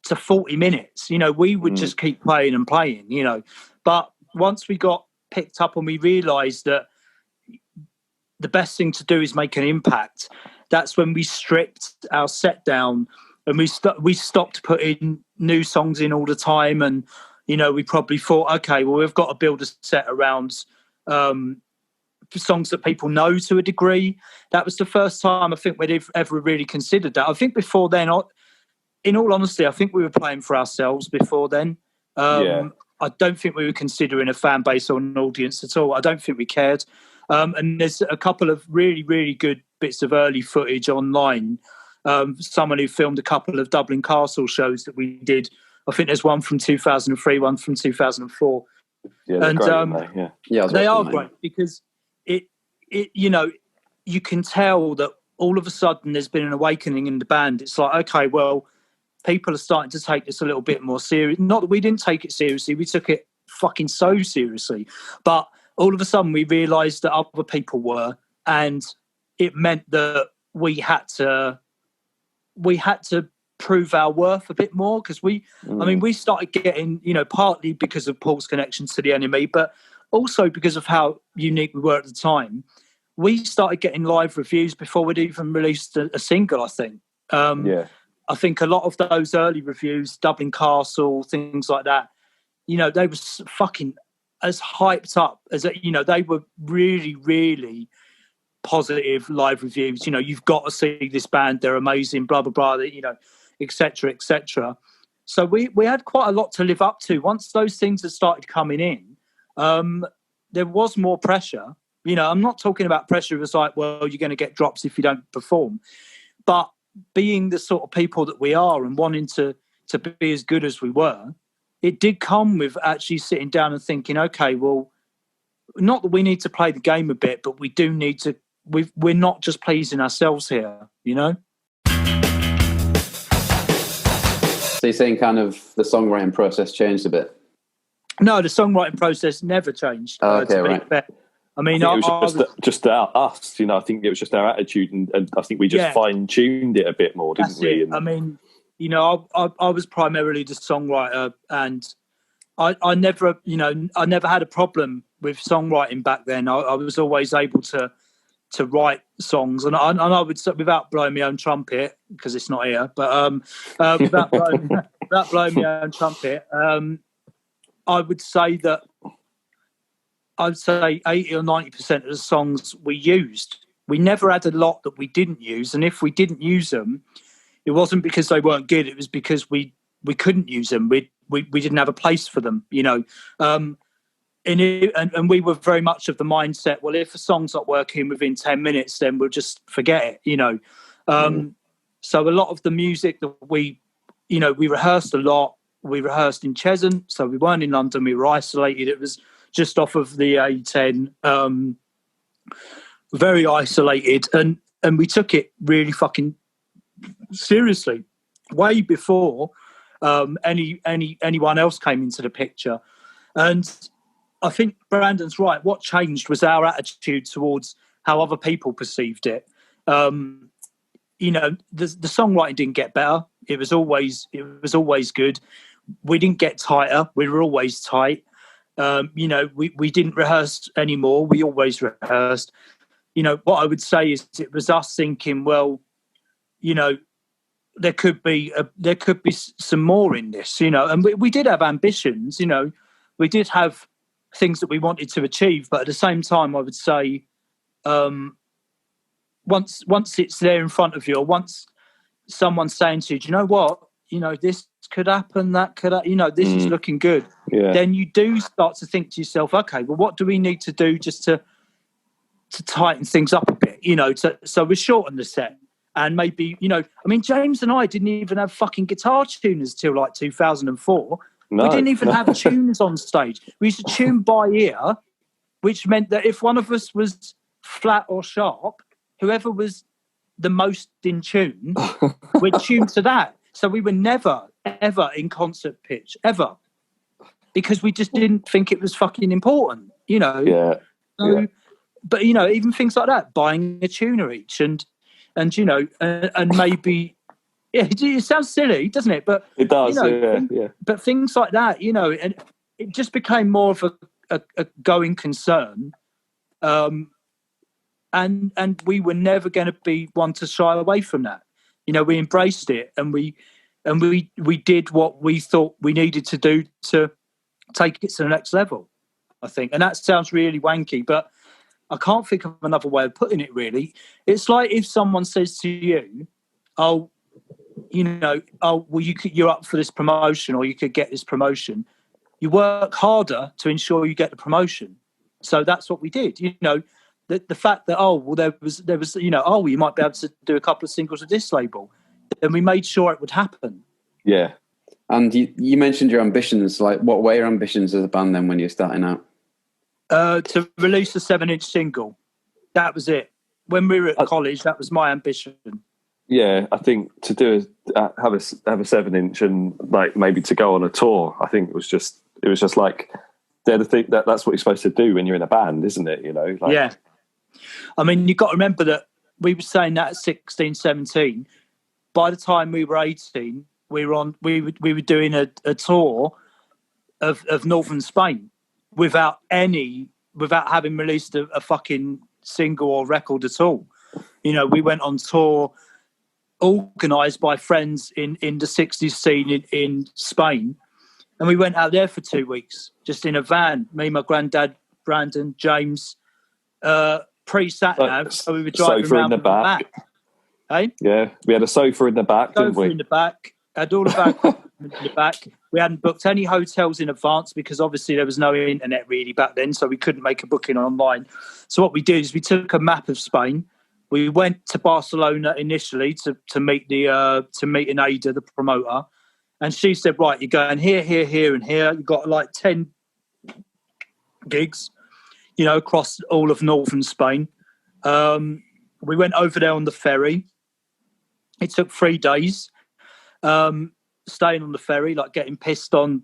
to 40 minutes. You know, we would just keep playing and playing, you know. But once we got picked up and we realised that the best thing to do is make an impact, that's when we stripped our set down and we stopped putting new songs in all the time. And, you know, we probably thought, okay, well, we've got to build a set around songs that people know to a degree. That was the first time I think we'd ever really considered that. I think before then, in all honesty, I think we were playing for ourselves before then. I don't think we were considering a fan base or an audience at all. I don't think we cared. And there's a couple of really, really good bits of early footage online. Someone who filmed a couple of Dublin Castle shows that we did. I think there's one from 2003, one from 2004. Yeah, they're great, they are great because it you know, you can tell that all of a sudden there's been an awakening in the band. It's like, okay, well, people are starting to take this a little bit more serious. Not that we didn't take it seriously, we took it fucking so seriously. But all of a sudden we realised that other people were, and it meant that we had to prove our worth a bit more, because we started getting, you know, partly because of Paul's connections to the NME, but also because of how unique we were at the time. We started getting live reviews before we'd even released a single, I think. I think a lot of those early reviews, Dublin Castle, things like that, you know, they were fucking as hyped up as, you know, they were really, really positive live reviews. You know, you've got to see this band, they're amazing, blah, blah, blah, you know, etc., etc. So we had quite a lot to live up to. Once those things had started coming in, there was more pressure. You know, I'm not talking about pressure as like, well, you're going to get drops if you don't perform. But being the sort of people that we are and wanting to be as good as we were, it did come with actually sitting down and thinking, okay, well, not that we need to play the game a bit, but we do need to, we're not just pleasing ourselves here, you know? So you're saying kind of the songwriting process changed a bit? No, the songwriting process never changed. Okay, right. Fair. I mean, it was just us, you know. I think it was just our attitude, and I think we just fine-tuned it a bit more, didn't we? I mean, you know, I was primarily the songwriter, and I never had a problem with songwriting back then. I was always able to write songs, and I would, without blowing my own trumpet, because it's not here, but without blowing my own trumpet, I would say 80 or 90% of the songs we used. We never had a lot that we didn't use, and if we didn't use them, it wasn't because they weren't good. It was because we couldn't use them. We didn't have a place for them, you know. And we were very much of the mindset, well, if a song's not working within 10 minutes, then we'll just forget it, you know. So a lot of the music that we rehearsed a lot. We rehearsed in Cheshunt, so we weren't in London. We were isolated. It was just off of the A10, very isolated, and we took it really fucking seriously, way before anyone else came into the picture. And I think Brandon's right. What changed was our attitude towards how other people perceived it. You know, the songwriting didn't get better. It was always good. We didn't get tighter. We were always tight. You know, we didn't rehearse anymore. We always rehearsed. You know, what I would say is it was us thinking, well, you know, there could be some more in this, you know. And we did have ambitions, you know. We did have things that we wanted to achieve, but at the same time, I would say, once it's there in front of you, or once someone's saying to you, do you know what, you know, this could happen, that could, you know, this is looking good. Yeah. Then you do start to think to yourself, okay, well, what do we need to do just to tighten things up a bit, you know, so we shorten the set. And maybe, you know, I mean, James and I didn't even have fucking guitar tuners till like 2004. We didn't even have tuners on stage. We used to tune by ear, which meant that if one of us was flat or sharp, whoever was the most in tune, we'd tune to that. So we were never, ever in concert pitch, ever. Because we just didn't think it was fucking important, you know. Yeah. So, but, you know, even things like that, buying a tuner each and you know, and maybe, yeah, it sounds silly, doesn't it? But it does, you know, But things like that, you know, and it just became more of a going concern, and we were never going to be one to shy away from that. You know, we embraced it, and we did what we thought we needed to do to take it to the next level, I think. And that sounds really wanky, but I can't think of another way of putting it, really. It's like if someone says to you, oh, you know, oh, well, you're up for this promotion, or you could get this promotion. You work harder to ensure you get the promotion. So that's what we did. You know, the fact that, oh, well, there was, you know, oh, you might be able to do a couple of singles with this label. And we made sure it would happen. Yeah. And you mentioned your ambitions. Like, what were your ambitions as a band then when you were starting out? To release a 7-inch single. That was it. When we were at college, that was my ambition. Yeah, I think to do have a 7-inch and like maybe to go on a tour. I think it was just like they're the thing that's what you're supposed to do when you're in a band, isn't it? You know. Like, yeah. I mean, you've got to remember that we were saying that at 16, 17. By the time we were 18, we were doing a tour of northern Spain without having released a fucking single or record at all. You know, we went on tour organised by friends in the 60s scene in Spain, and we went out there for 2 weeks just in a van, me, my granddad, Brandon, James, pre-sat-nav, so we were driving around in the back. Hey? Yeah, we had a sofa in the back, didn't we? In the back, had all of our equipment in the back. We hadn't booked any hotels in advance because obviously there was no internet really back then, so we couldn't make a booking online. So what we did is we took a map of Spain. We went to Barcelona initially to meet Ada, the promoter, and she said, "Right, you're going here, here, here, and here. You've got like 10 gigs, you know, across all of northern Spain." We went over there on the ferry. It took 3 days. Staying on the ferry, like getting pissed on,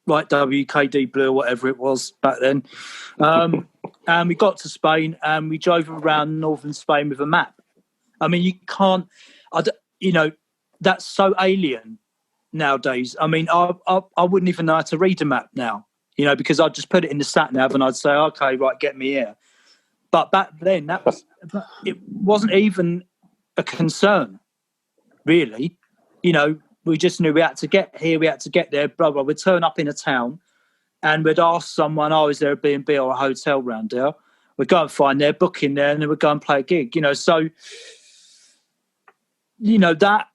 like WKD Blue or whatever it was back then. And we got to Spain and we drove around northern Spain with a map. I mean, you can't, you know, that's so alien nowadays. I mean, I wouldn't even know how to read a map now, you know, because I'd just put it in the sat nav and I'd say, okay, right, get me here. But back then, it wasn't even a concern, really. You know, we just knew we had to get here, we had to get there, blah, blah. We'd turn up in a town and we'd ask someone, oh, is there a B&B or a hotel round there? We'd go and find their booking there and then we'd go and play a gig, you know. So, you know, that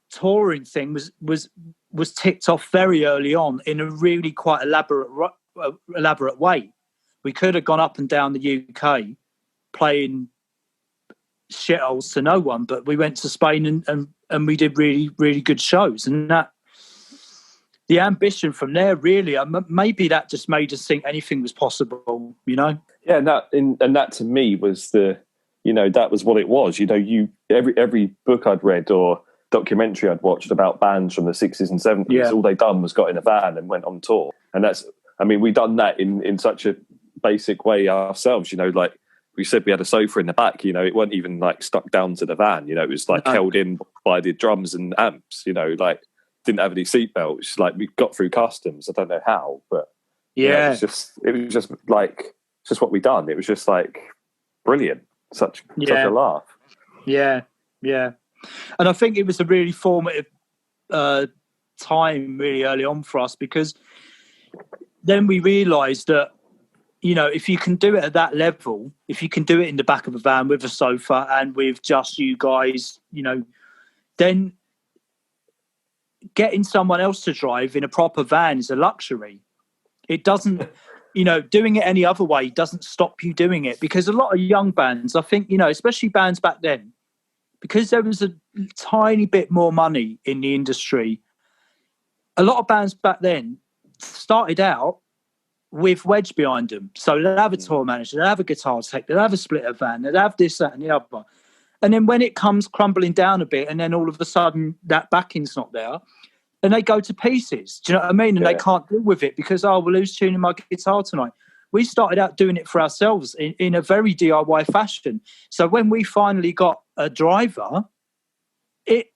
touring thing was ticked off very early on in a really quite elaborate way. We could have gone up and down the UK playing shitholes to no one, but we went to Spain and we did really, really good shows. And that, the ambition from there, really, maybe that just made us think anything was possible, you know? Yeah, and that to me was that was what it was. You know, every book I'd read or documentary I'd watched about bands from the 60s and 70s, all they'd done was got in a van and went on tour. And that's, I mean, we'd done that in such a basic way ourselves, you know, like we said, we had a sofa in the back, you know, it wasn't even like stuck down to the van, you know, it was like held in by the drums and amps, you know, like didn't have any seatbelts, like we got through customs. I don't know how, but you know, it was just what we done. It was just like brilliant. Such a laugh. Yeah. And I think it was a really formative time really early on for us, because then we realised that, if you can do it at that level, if you can do it in the back of a van with a sofa and with just you guys, then getting someone else to drive in a proper van is a luxury. It doesn't, doing it any other way doesn't stop you doing it, because a lot of young bands, I think, especially bands back then, because there was a tiny bit more money in the industry, a lot of bands back then started out with Wedge behind them. So they'd have a tour manager, they'd have a guitar tech, they'd have a splitter van, they'd have this, that, and the other. And then when it comes crumbling down a bit, and then all of a sudden that backing's not there, and they go to pieces. Do you know what I mean? And they can't deal with it because, well, who's tuning my guitar tonight? We started out doing it for ourselves in a very DIY fashion. So when we finally got a driver, it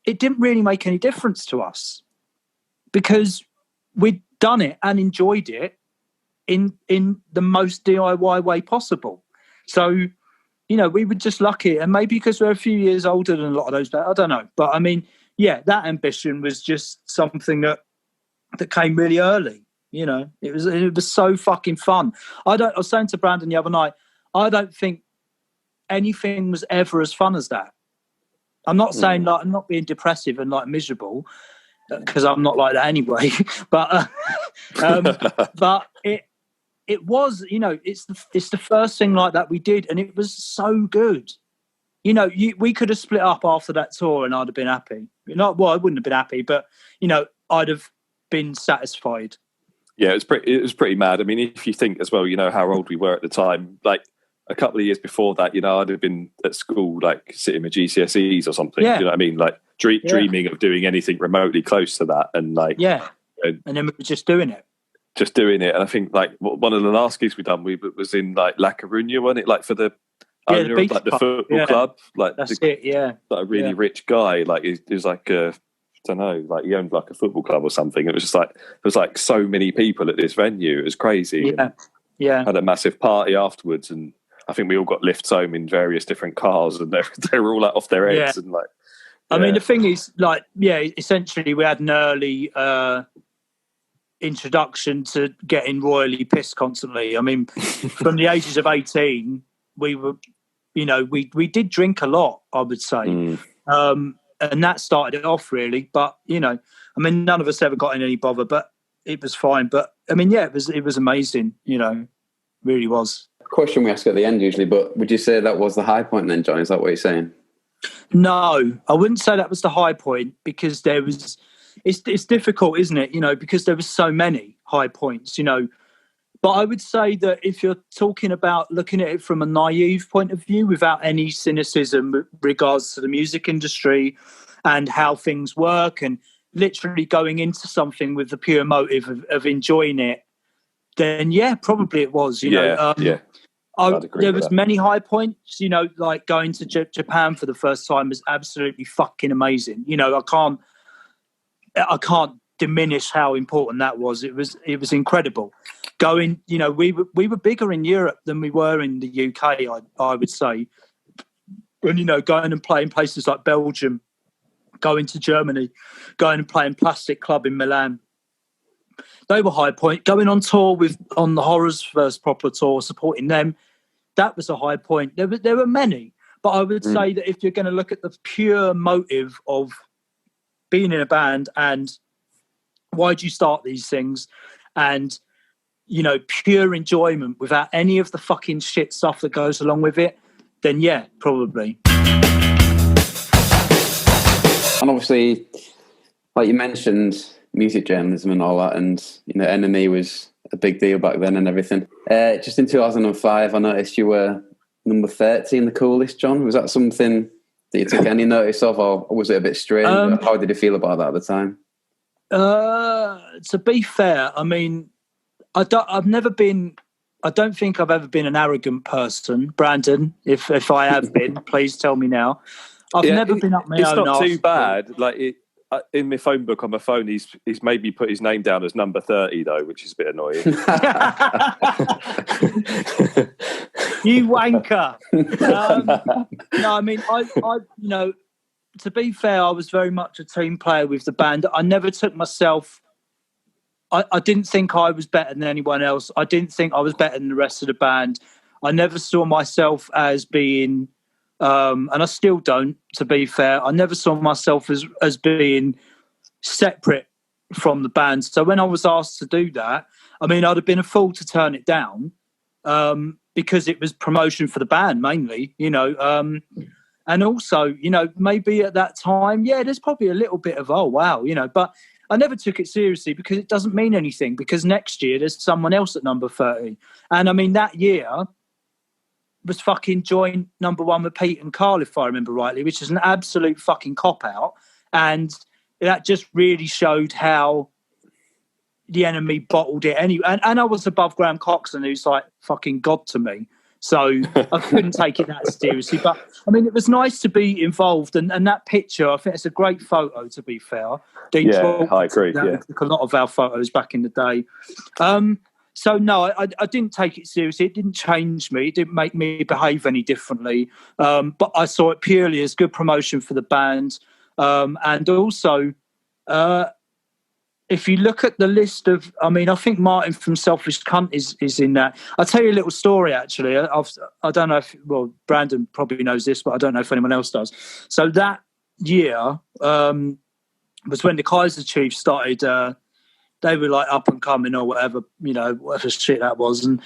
didn't really make any difference to us, because we'd done it and enjoyed it in the most DIY way possible. So, we were just lucky. And maybe because we're a few years older than a lot of those, I don't know. But I mean, yeah, that ambition was just something that came really early. It was so fucking fun. I was saying to Brandon the other night, I don't think anything was ever as fun as that. I'm not saying like I'm not being depressive and like miserable, because I'm not like that anyway. But but it was, it's the first thing like that we did, and it was so good. We could have split up after that tour, and I'd have been happy. I wouldn't have been happy, but I'd have been satisfied. Yeah, it was pretty mad. I mean, if you think as well, how old we were at the time. Like a couple of years before that, I'd have been at school, like sitting with GCSEs or something. Yeah. You know what I mean? Like dreaming of doing anything remotely close to that, and like and then we were just doing it. And I think like one of the last gigs we done, was in like La Coruña, wasn't it? Like for the owner of like the football club, like that's it. Yeah, like a really rich guy. Like he was like I don't know, like he owned like a football club or something. It was just like there was like so many people at this venue. It was crazy. Yeah. Had a massive party afterwards, and I think we all got lifts home in various different cars, and they were all like off their heads and like. I mean, the thing is, like, essentially we had an early introduction to getting royally pissed constantly. I mean, from the ages of 18, we were, we did drink a lot, I would say. And that started it off really. But, I mean, none of us ever got in any bother, but it was fine. But I mean, it was amazing, really was. Question we ask at the end usually, but would you say that was the high point then, John? Is that what you're saying? No, I wouldn't say that was the high point, because there was, it's difficult, isn't it? Because there was so many high points, but I would say that if you're talking about looking at it from a naive point of view, without any cynicism with regards to the music industry and how things work, and literally going into something with the pure motive of enjoying it, then probably it was, there was many high points, like going to Japan for the first time was absolutely fucking amazing. I can't diminish how important that was. It was incredible. Going, we were bigger in Europe than we were in the UK, I would say. And, going and playing places like Belgium, going to Germany, going and playing Plastic Club in Milan. They were high point. Going on tour on the Horrors' first proper tour, supporting them, that was a high point. There were many, but I would say that if you're going to look at the pure motive of being in a band and why do you start these things, and pure enjoyment without any of the fucking shit stuff that goes along with it, then probably. And obviously, like you mentioned, music journalism and all that, and NME was a big deal back then and everything. Just in 2005, I noticed you were number 30 in the coolest, John. Was that something that you took any notice of, or was it a bit strange? How did you feel about that at the time? To be fair, I mean, I don't think I've ever been an arrogant person, Brandon. If I have been, please tell me now. I've never been up my own. It's not too arse. bad. Like in my phone book on my phone, he's made me put his name down as number 30 though, which is a bit annoying. You wanker. No, I mean, I to be fair, I was very much a team player with the band. I never took myself. I didn't think I was better than anyone else. I didn't think I was better than the rest of the band. I never saw myself as being, and I still don't, to be fair, I never saw myself as being separate from the band. So when I was asked to do that, I mean, I'd have been a fool to turn it down, because it was promotion for the band mainly, you know. And also, you know, maybe at that time, yeah, there's probably a little bit of, oh, wow, you know, but I never took it seriously because it doesn't mean anything, because next year there's someone else at number 30. And I mean, that year was fucking joint number 1 with Pete and Carl, if I remember rightly, which is an absolute fucking cop-out. And that just really showed how the NME bottled it anyway. And I was above Graham Coxon, who's like fucking God to me. So I couldn't take it that seriously. But, I mean, it was nice to be involved. And that picture, I think it's a great photo, to be fair. Dean I agree. Yeah. Took a lot of our photos back in the day. So, no, I didn't take it seriously. It didn't change me. It didn't make me behave any differently. But I saw it purely as good promotion for the band. And also, if you look at the list of, I mean, I think Martin from Selfish Cunt is in that. I'll tell you a little story, actually. I don't know if, well, Brandon probably knows this, but I don't know if anyone else does. So that year was when the Kaiser Chiefs started, they were like up and coming or whatever, you know, whatever shit that was. And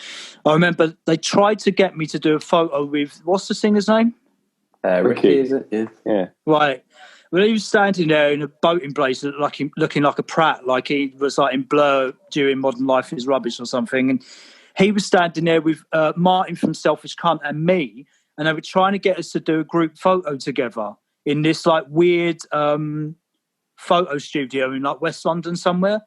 I remember they tried to get me to do a photo with, what's the singer's name? Ricky, is it? Yeah. Right. Well, he was standing there in a boating blazer, looking like a prat, like he was like in Blur during Modern Life is Rubbish or something. And he was standing there with Martin from Selfish Cunt and me, and they were trying to get us to do a group photo together in this like weird photo studio in like West London somewhere.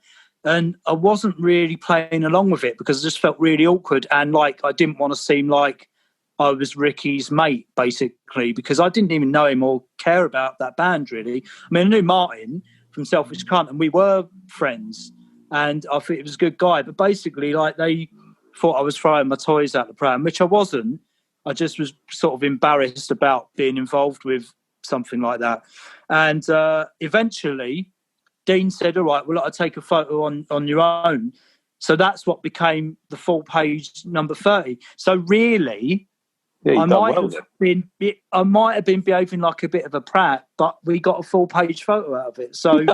And I wasn't really playing along with it because I just felt really awkward, and like I didn't want to seem like I was Ricky's mate, basically, because I didn't even know him or care about that band, really. I mean, I knew Martin from Selfish Cunt, and we were friends, and I think he was a good guy. But basically, like, they thought I was throwing my toys out the pram, which I wasn't. I just was sort of embarrassed about being involved with something like that. And eventually, Dean said, all right, well, I'll take a photo on your own. So that's what became the full page number 30. So really... Yeah, I might have been behaving like a bit of a prat, but we got a full page photo out of it. So,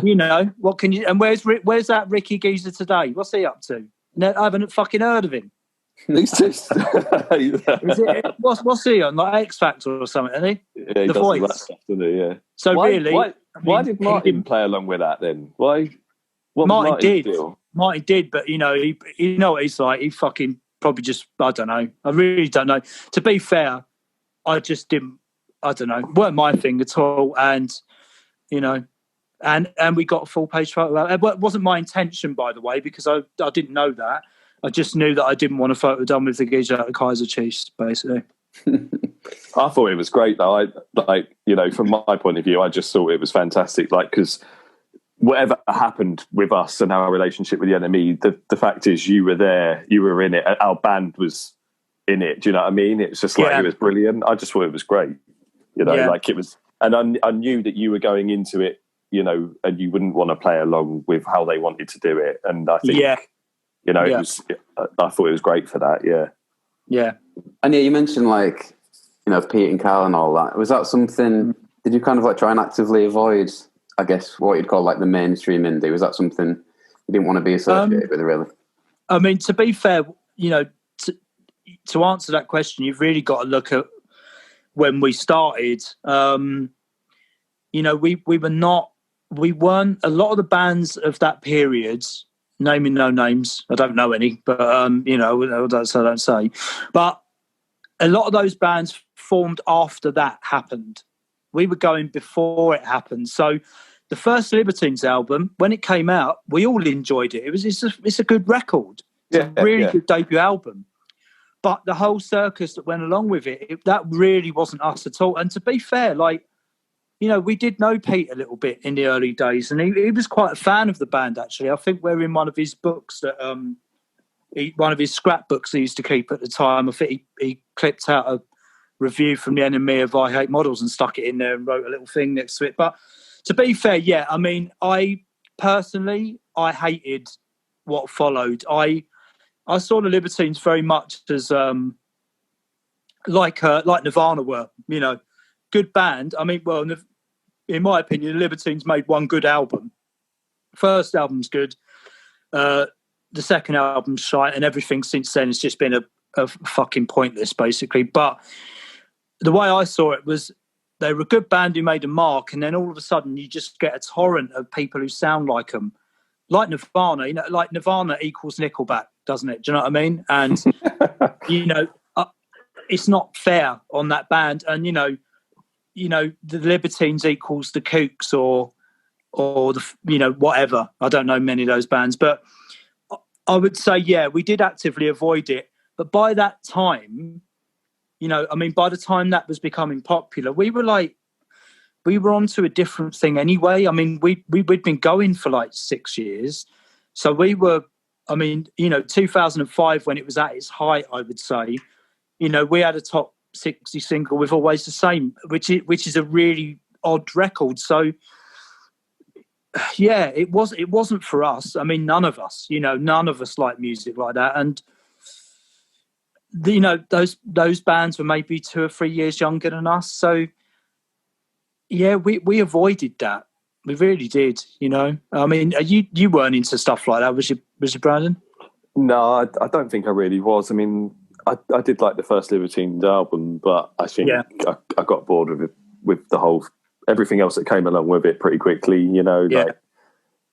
you know, what can you? And where's that Ricky geezer today? What's he up to? No, I haven't fucking heard of him. He's just what's he on, like X Factor or something? Isn't he? Yeah, he The does Voice. all that stuff, doesn't he? Yeah. So why did Martin play along with that then? Why? What Martin did. Deal? Martin did, but you know, you know what he's like. He fucking. Probably just, I don't know. I really don't know. To be fair, I just didn't, I don't know. It weren't my thing at all. And, you know, and we got a full page photo. It wasn't my intention, by the way, because I didn't know that. I just knew that I didn't want a photo done with the geezer at the Kaiser Chiefs, basically. I thought it was great, though. You know, from my point of view, I just thought it was fantastic. Like, because whatever happened with us and our relationship with the NME, the fact is you were there, you were in it, our band was in it. Do you know what I mean? It's just like, It was brilliant. I just thought it was great. You know, like it was, and I knew that you were going into it, you know, and you wouldn't want to play along with how they wanted to do it. And I think, you know, it was, I thought it was great for that. Yeah. Yeah. And you mentioned like, you know, Pete and Carl and all that. Was that something, did you kind of like try and actively avoid, I guess, what you'd call like the mainstream indie? Was that something you didn't want to be associated with, really? I mean, to be fair, you know, to answer that question, you've really got to look at when we started. You know, we weren't, a lot of the bands of that period, naming no names, I don't know any, but, you know, I don't say. But a lot of those bands formed after that happened. We were going before it happened. So the first Libertines album, when it came out, we all enjoyed it. It's a good record. It's a really good debut album. But the whole circus that went along with it, that really wasn't us at all. And to be fair, like, you know, we did know Pete a little bit in the early days, and he was quite a fan of the band, actually. I think we're in one of his books that one of his scrapbooks he used to keep at the time. I think he clipped out a review from the NME of I Hate Models and stuck it in there and wrote a little thing next to it. But to be fair, yeah, I mean, I personally hated what followed. I saw the Libertines very much as like Nirvana were, you know, good band. I mean, well, in my opinion, the Libertines made one good album. First album's good. The second album's shite, and everything since then has just been a fucking pointless, basically. But the way I saw it was they were a good band who made a mark, and then all of a sudden you just get a torrent of people who sound like them. Like Nirvana, you know, like Nirvana equals Nickelback, doesn't it? Do you know what I mean? And, you know, it's not fair on that band. And, you know, the Libertines equals the Kooks or the, you know, whatever. I don't know many of those bands, but I would say, yeah, we did actively avoid it. But by that time, you know, I mean, by the time that was becoming popular, we were onto a different thing anyway. I mean, we'd been going for like 6 years. So we were, I mean, you know, 2005 when it was at its height, I would say, you know, we had a top 60 single with Always the Same, which is a really odd record. So yeah, it wasn't for us. I mean, none of us like music like that. And you know, those bands were maybe 2 or 3 years younger than us. So yeah, we avoided that. We really did, you know. I mean, you weren't into stuff like that, was you, Brandon? No, I don't think I really was. I mean, I did like the first Libertines album, but I think I got bored with the whole everything else that came along with it pretty quickly, you know. Yeah.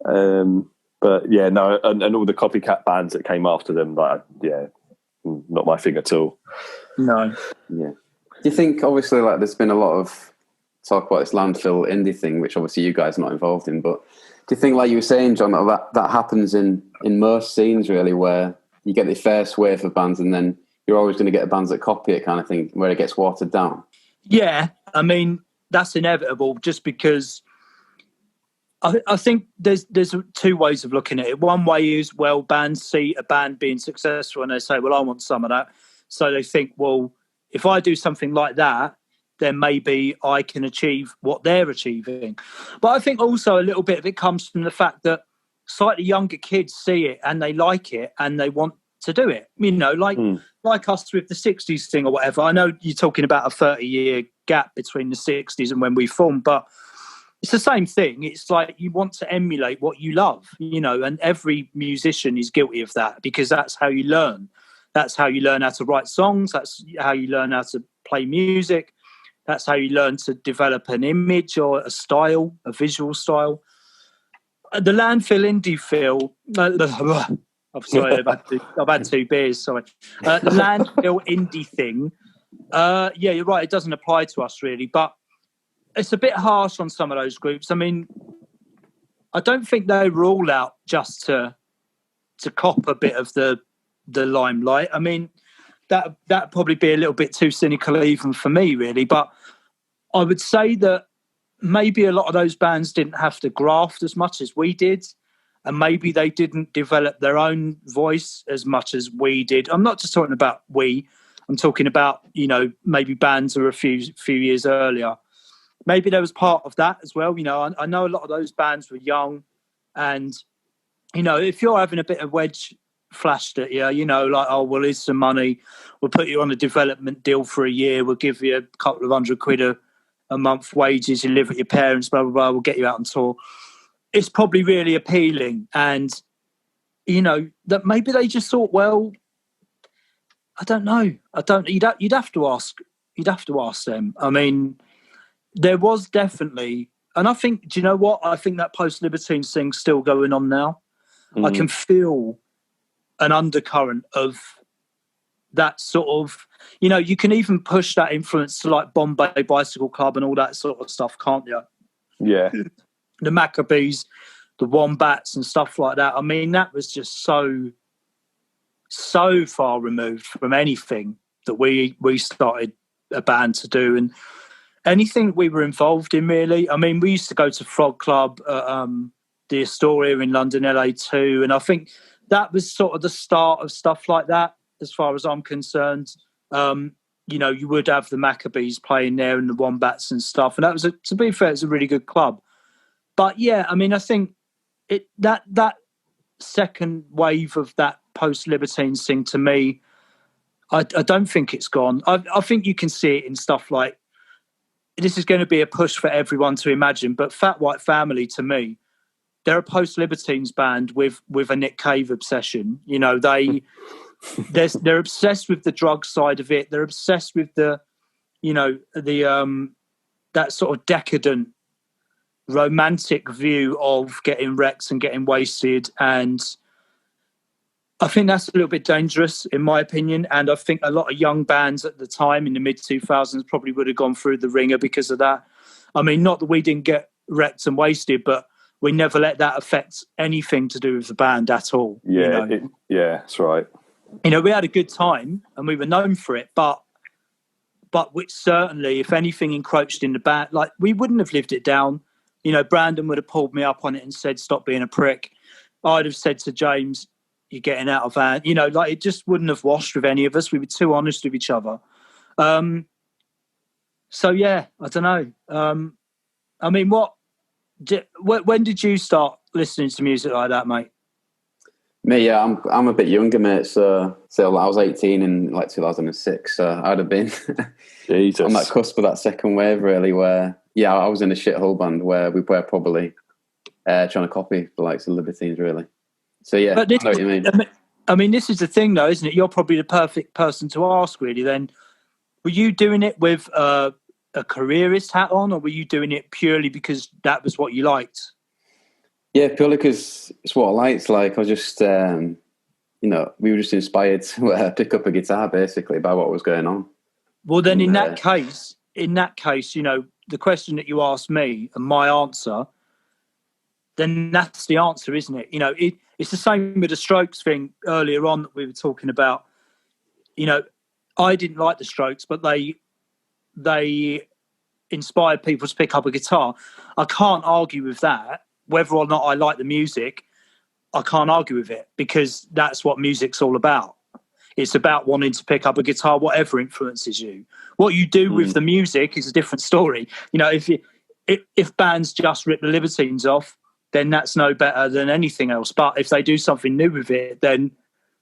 Like, but yeah, no, and all the copycat bands that came after them, like, yeah, not my thing at all. No. Yeah. Do you think, obviously, like, there's been a lot of talk about this Landfill indie thing, which obviously you guys are not involved in, but do you think, like you were saying, John, that happens in most scenes, really, where you get the first wave of bands and then you're always going to get bands that copy it, kind of thing, where it gets watered down? Yeah, I mean, that's inevitable, just because I think there's 2 ways of looking at it. One way is, well, bands see a band being successful and they say, well, I want some of that. So they think, well, if I do something like that, then maybe I can achieve what they're achieving. But I think also a little bit of it comes from the fact that slightly younger kids see it and they like it and they want to do it. You know, like us with the 60s thing or whatever. I know you're talking about a 30-year gap between the 60s and when we formed, but it's the same thing. It's like you want to emulate what you love, you know, and every musician is guilty of that because that's how you learn. That's how you learn how to write songs. That's how you learn how to play music. That's how you learn to develop an image or a style, a visual style. The Landfill indie feel... I'm sorry, I've had 2 beers, sorry. The Landfill indie thing, yeah, you're right, it doesn't apply to us really, but it's a bit harsh on some of those groups. I mean, I don't think they were all out just to cop a bit of the limelight. I mean, that'd probably be a little bit too cynical even for me, really. But I would say that maybe a lot of those bands didn't have to graft as much as we did, and maybe they didn't develop their own voice as much as we did. I'm not just talking about we. I'm talking about, you know, maybe bands who were a few years earlier. Maybe there was part of that as well. You know, I know a lot of those bands were young, and, you know, if you're having a bit of wedge flashed at you, you know, like, oh, well, here's some money, we'll put you on a development deal for a year, we'll give you a couple of £100 a month wages, you live with your parents, blah, blah, blah, we'll get you out on tour. It's probably really appealing. And, you know, that maybe they just thought, well, I don't know. You'd have to ask them. I mean, there was definitely, and I think, do you know what? I think that post-Libertines thing's still going on now. I can feel an undercurrent of that sort of, you know, you can even push that influence to like Bombay Bicycle Club and all that sort of stuff, can't you? Yeah. The Maccabees, the Wombats and stuff like that. I mean, that was just so far removed from anything that we started a band to do and anything we were involved in, really. I mean, we used to go to Frog Club, the Astoria in London, LA too, and I think that was sort of the start of stuff like that, as far as I'm concerned. you would have the Maccabees playing there and the Wombats and stuff. And that was, to be fair, it's a really good club. But yeah, I mean, I think that second wave of that post-Libertines thing, to me, I don't think it's gone. I think you can see it in stuff like, this is going to be a push for everyone to imagine, but Fat White Family, to me, they're a post-Libertines band with a Nick Cave obsession. They're obsessed with the drug side of it. They're obsessed with that sort of decadent, romantic view of getting wrecked and getting wasted. And I think that's a little bit dangerous, in my opinion. And I think a lot of young bands at the time in the mid-2000s probably would have gone through the ringer because of that. I mean, not that we didn't get wrecked and wasted, but we never let that affect anything to do with the band at all. Yeah, that's right. We had a good time and we were known for it, but which certainly, if anything, encroached in the band. Like, we wouldn't have lived it down. Brandon would have pulled me up on it and said, "Stop being a prick." I'd have said to James, "You're getting out of hand." It just wouldn't have washed with any of us. We were too honest with each other. So yeah, I don't know. I mean, when did you start listening to music like that, mate? Me, yeah, I'm a bit younger, mate. So I was 18 in 2006. So I'd have been on that cusp of that second wave, really. Where I was in a shithole band where we were probably trying to copy the likes of Libertines, really. So yeah, I know what you mean. I mean, this is the thing, though, isn't it? You're probably the perfect person to ask, really. Then, were you doing it with a careerist hat on, or were you doing it purely because that was what you liked? Yeah, purely because it's what I liked. Like, I was just, we were just inspired to pick up a guitar, basically, by what was going on. Well, then, in that case, the question that you asked me and my answer, then that's the answer, isn't it? It's the same with the Strokes thing earlier on that we were talking about. I didn't like the Strokes, but they inspired people to pick up a guitar. I can't argue with that. Whether or not I like the music, I can't argue with it, because that's what music's all about. It's about wanting to pick up a guitar, whatever influences you. What you do with the music is a different story. If bands just rip the Libertines off, then that's no better than anything else. But if they do something new with it, then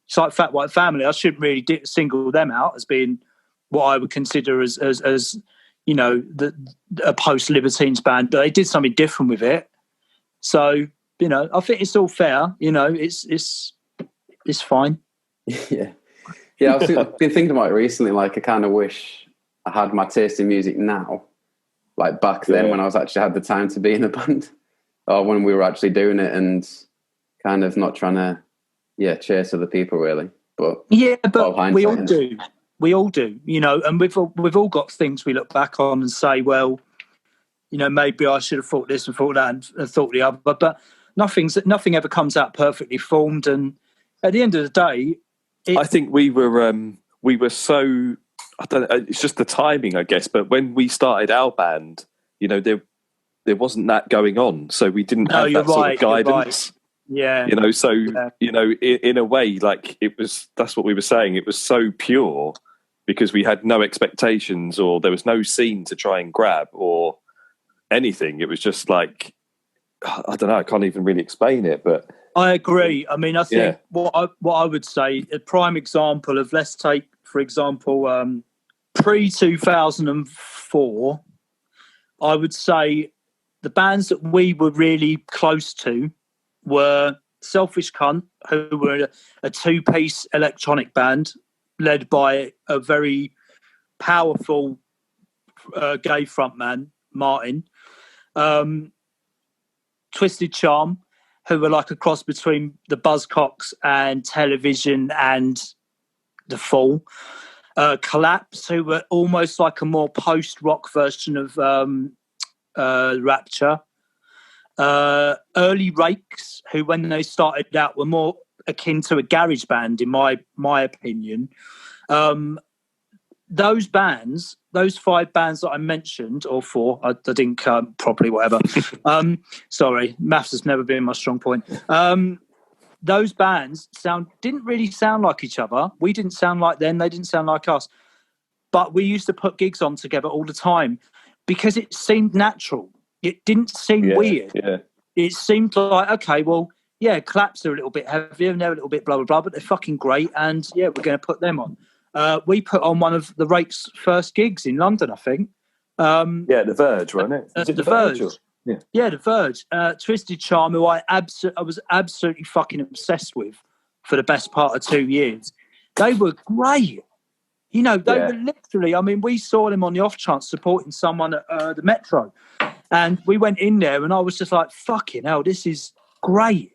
it's like Fat White Family. I shouldn't really single them out as being what I would consider as a post-Libertines band. But they did something different with it. So, I think it's all fair. It's fine. Yeah. I've been thinking about it recently. Like, I kind of wish I had my taste in music now, like back then when I was actually had the time to be in a band, or when we were actually doing it and kind of not trying to, chase other people, really. But but we all do. We all do. And we've all got things we look back on and say, well, maybe I should have thought this and thought that and thought the other. But nothing ever comes out perfectly formed. And at the end of the day, I think we were so, I don't know, it's just the timing, I guess. But when we started our band, there wasn't that going on, so we didn't have that sort of guidance. Yeah, in a way, like that's what we were saying. It was so pure because we had no expectations, or there was no scene to try and grab or anything. It was just like, I don't know, I can't even really explain it, but I agree. I mean, I think what I would say, a prime example of, let's take, for example, pre-2004, I would say the bands that we were really close to were Selfish Cunt, who were a two-piece electronic band led by a very powerful gay frontman, Martin. Twisted Charm, who were like a cross between the Buzzcocks and Television and The Fall. Collapse, who were almost like a more post-rock version of Rapture. Early Rakes, who when they started out were more akin to a garage band, in my opinion. Those bands, those five bands that I mentioned, or four, I didn't count properly, whatever. Sorry, maths has never been my strong point. Those bands didn't really sound like each other. We didn't sound like them. They didn't sound like us. but we used to put gigs on together all the time because it seemed natural. It didn't seem weird. Yeah. It seemed like, okay, well, yeah, claps are a little bit heavier and they're a little bit blah, blah, blah, but they're fucking great. And yeah, we're going to put them on. We put on one of the Rake's first gigs in London, I think. The Verge, wasn't it? Was it the Verge? Yeah, the Verge. Twisted Charm, who I was absolutely fucking obsessed with for the best part of 2 years. They were great. You know, they were literally, I mean, we saw them on the off chance supporting someone at the Metro. And we went in there and I was just like, fucking hell, this is great.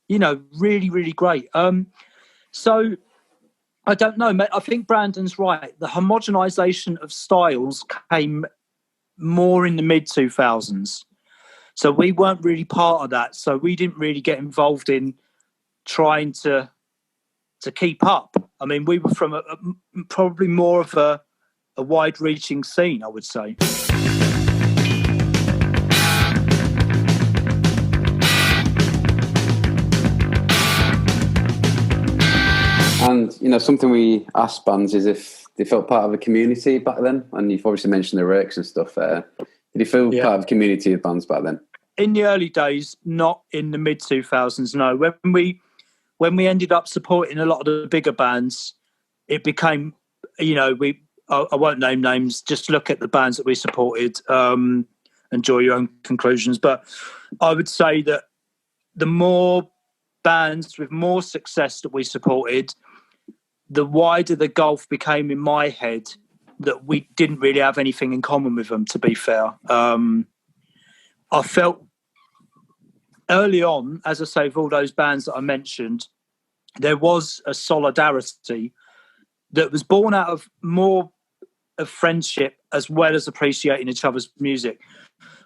You know, really, really great. So I don't know, mate. I think Brandon's right. The homogenisation of styles came more in the mid-2000s. So we weren't really part of that. So we didn't really get involved in trying to keep up. I mean, we were from probably more of a wide-reaching scene, I would say. And, you know, something we asked bands is if they felt part of a community back then. And you've obviously mentioned the Rakes and stuff. Did you feel part of a community of bands back then? In the early days, not in the mid-2000s, no. When we ended up supporting a lot of the bigger bands, it became, you know, I won't name names, just look at the bands that we supported and draw your own conclusions. But I would say that the more bands with more success that we supported, the wider the gulf became in my head that we didn't really have anything in common with them, to be fair. I felt early on, as I say, with all those bands that I mentioned, there was a solidarity that was born out of more of friendship as well as appreciating each other's music.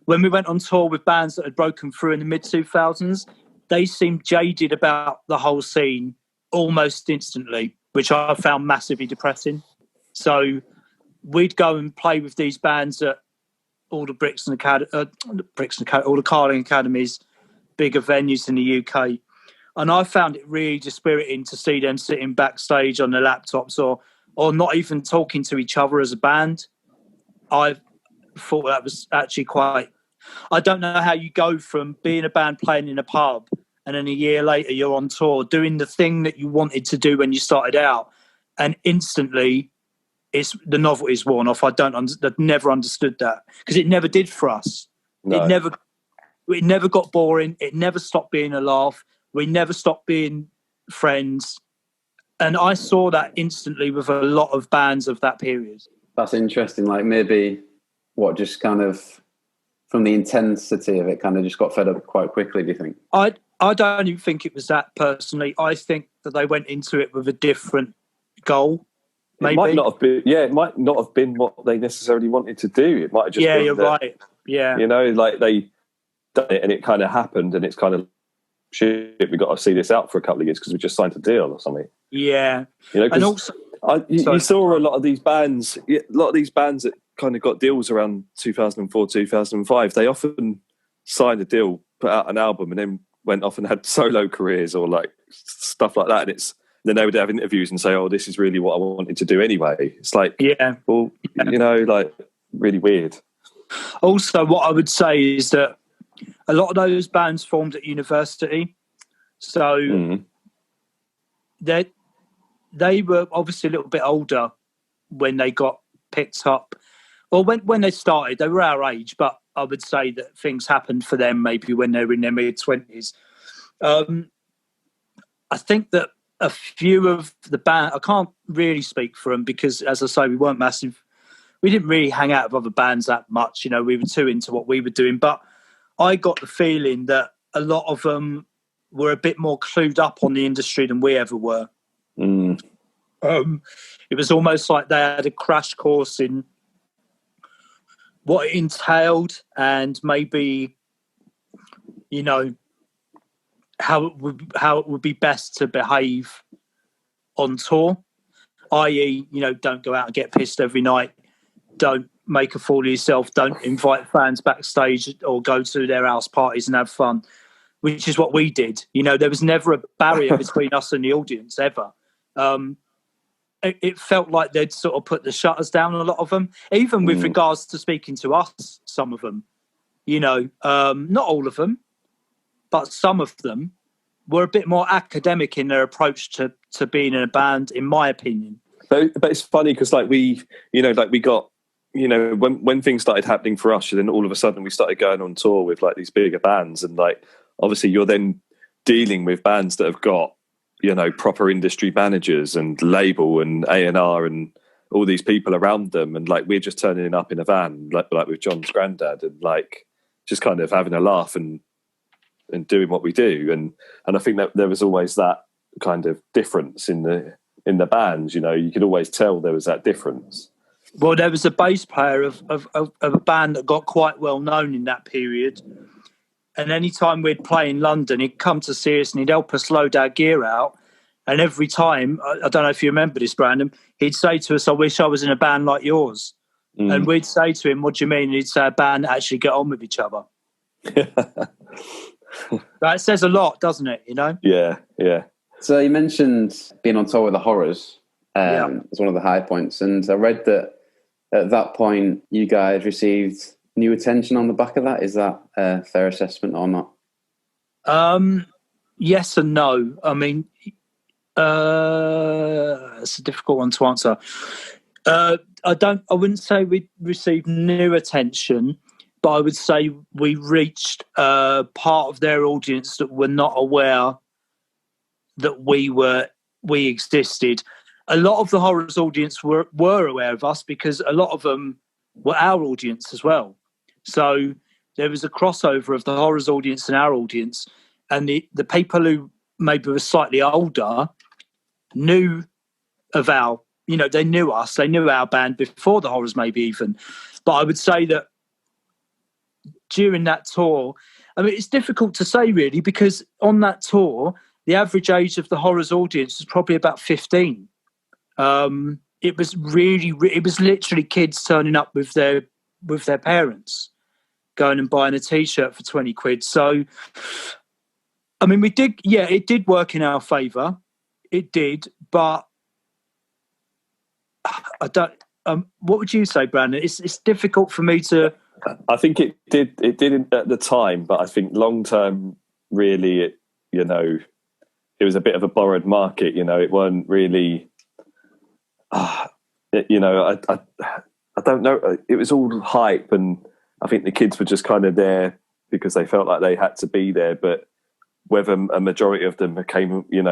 When we went on tour with bands that had broken through in the mid-2000s, they seemed jaded about the whole scene almost instantly, which I found massively depressing. So we'd go and play with these bands at all the all the Carling Academies, bigger venues in the UK. And I found it really dispiriting to see them sitting backstage on their laptops or not even talking to each other as a band. I thought that was actually quite... I don't know how you go from being a band playing in a pub and then a year later you're on tour doing the thing that you wanted to do when you started out, and instantly the novelty's worn off. I've never understood that because it never did for us. No. It never got boring. It never stopped being a laugh. We never stopped being friends. And I saw that instantly with a lot of bands of that period. That's interesting. Like maybe just kind of from the intensity of it kind of just got fed up quite quickly, do you think? I don't even think it was that personally. I think that they went into it with a different goal. Maybe. It might not have been what they necessarily wanted to do. It might have just been you're right. Yeah. You know, like they done it and it kind of happened and it's kind of, shit, we've got to see this out for a couple of years because we just signed a deal or something. Yeah. You know, and also... you saw a lot of these bands that kind of got deals around 2004, 2005. They often signed a deal, put out an album and then went off and had solo careers or like stuff like that. And then they would have interviews and say, oh, this is really what I wanted to do anyway. It's like, you know, like really weird. Also, what I would say is that a lot of those bands formed at university. So they were obviously a little bit older when they got picked up. Well, when they started, they were our age, but I would say that things happened for them maybe when they were in their mid-20s. I think that a few of the band, I can't really speak for them because, as I say, we weren't massive. We didn't really hang out with other bands that much. You know, we were too into what we were doing. But I got the feeling that a lot of them were a bit more clued up on the industry than we ever were. It was almost like they had a crash course in what it entailed and maybe, you know, how it would be best to behave on tour, i.e., you know, don't go out and get pissed every night, don't make a fool of yourself, don't invite fans backstage or go to their house parties and have fun, which is what we did. You know, there was never a barrier between us and the audience ever. it felt like they'd sort of put the shutters down, a lot of them, even with regards to speaking to us, some of them, not all of them, but some of them were a bit more academic in their approach to being in a band, in my opinion. But it's funny because we got, when things started happening for us, and then all of a sudden we started going on tour with like these bigger bands, and like obviously you're then dealing with bands that have got, proper industry managers and label and A&R and all these people around them, and like we're just turning up in a van like with John's Grandad, and like just kind of having a laugh and doing what we do, and I think that there was always that kind of difference in the bands. You could always tell there was that difference. Well, there was a bass player of a band that got quite well known in that period, and any time we'd play in London, he'd come to see us and he'd help us load our gear out. And every time, I don't know if you remember this, Brandon, he'd say to us, "I wish I was in a band like yours." And we'd say to him, "What do you mean?" And he'd say, "A band that actually get on with each other." That says a lot, doesn't it? Yeah. So you mentioned being on tour with the Horrors as one of the high points, and I read that at that point you guys received new attention on the back of that. Is that a fair assessment or not? Yes and no. I mean, it's a difficult one to answer. I wouldn't say we received new attention, but I would say we reached part of their audience that were not aware that we existed. A lot of the Horrors audience were aware of us because a lot of them were our audience as well. So there was a crossover of the Horrors audience and our audience, and the people who maybe were slightly older knew of they knew us, they knew our band before the Horrors maybe even. But I would say that during that tour, I mean, it's difficult to say really, because on that tour, the average age of the Horrors audience was probably about 15. It was literally kids turning up with their parents, going and buying a T-shirt for 20 quid. So, I mean, it did work in our favour. It did, but I don't. What would you say, Brandon? It's difficult for me to. I think it did at the time, but I think long term, really, it was a bit of a borrowed market. It weren't really. I don't know. It was all hype, and I think the kids were just kind of there because they felt like they had to be there. But whether a majority of them became, in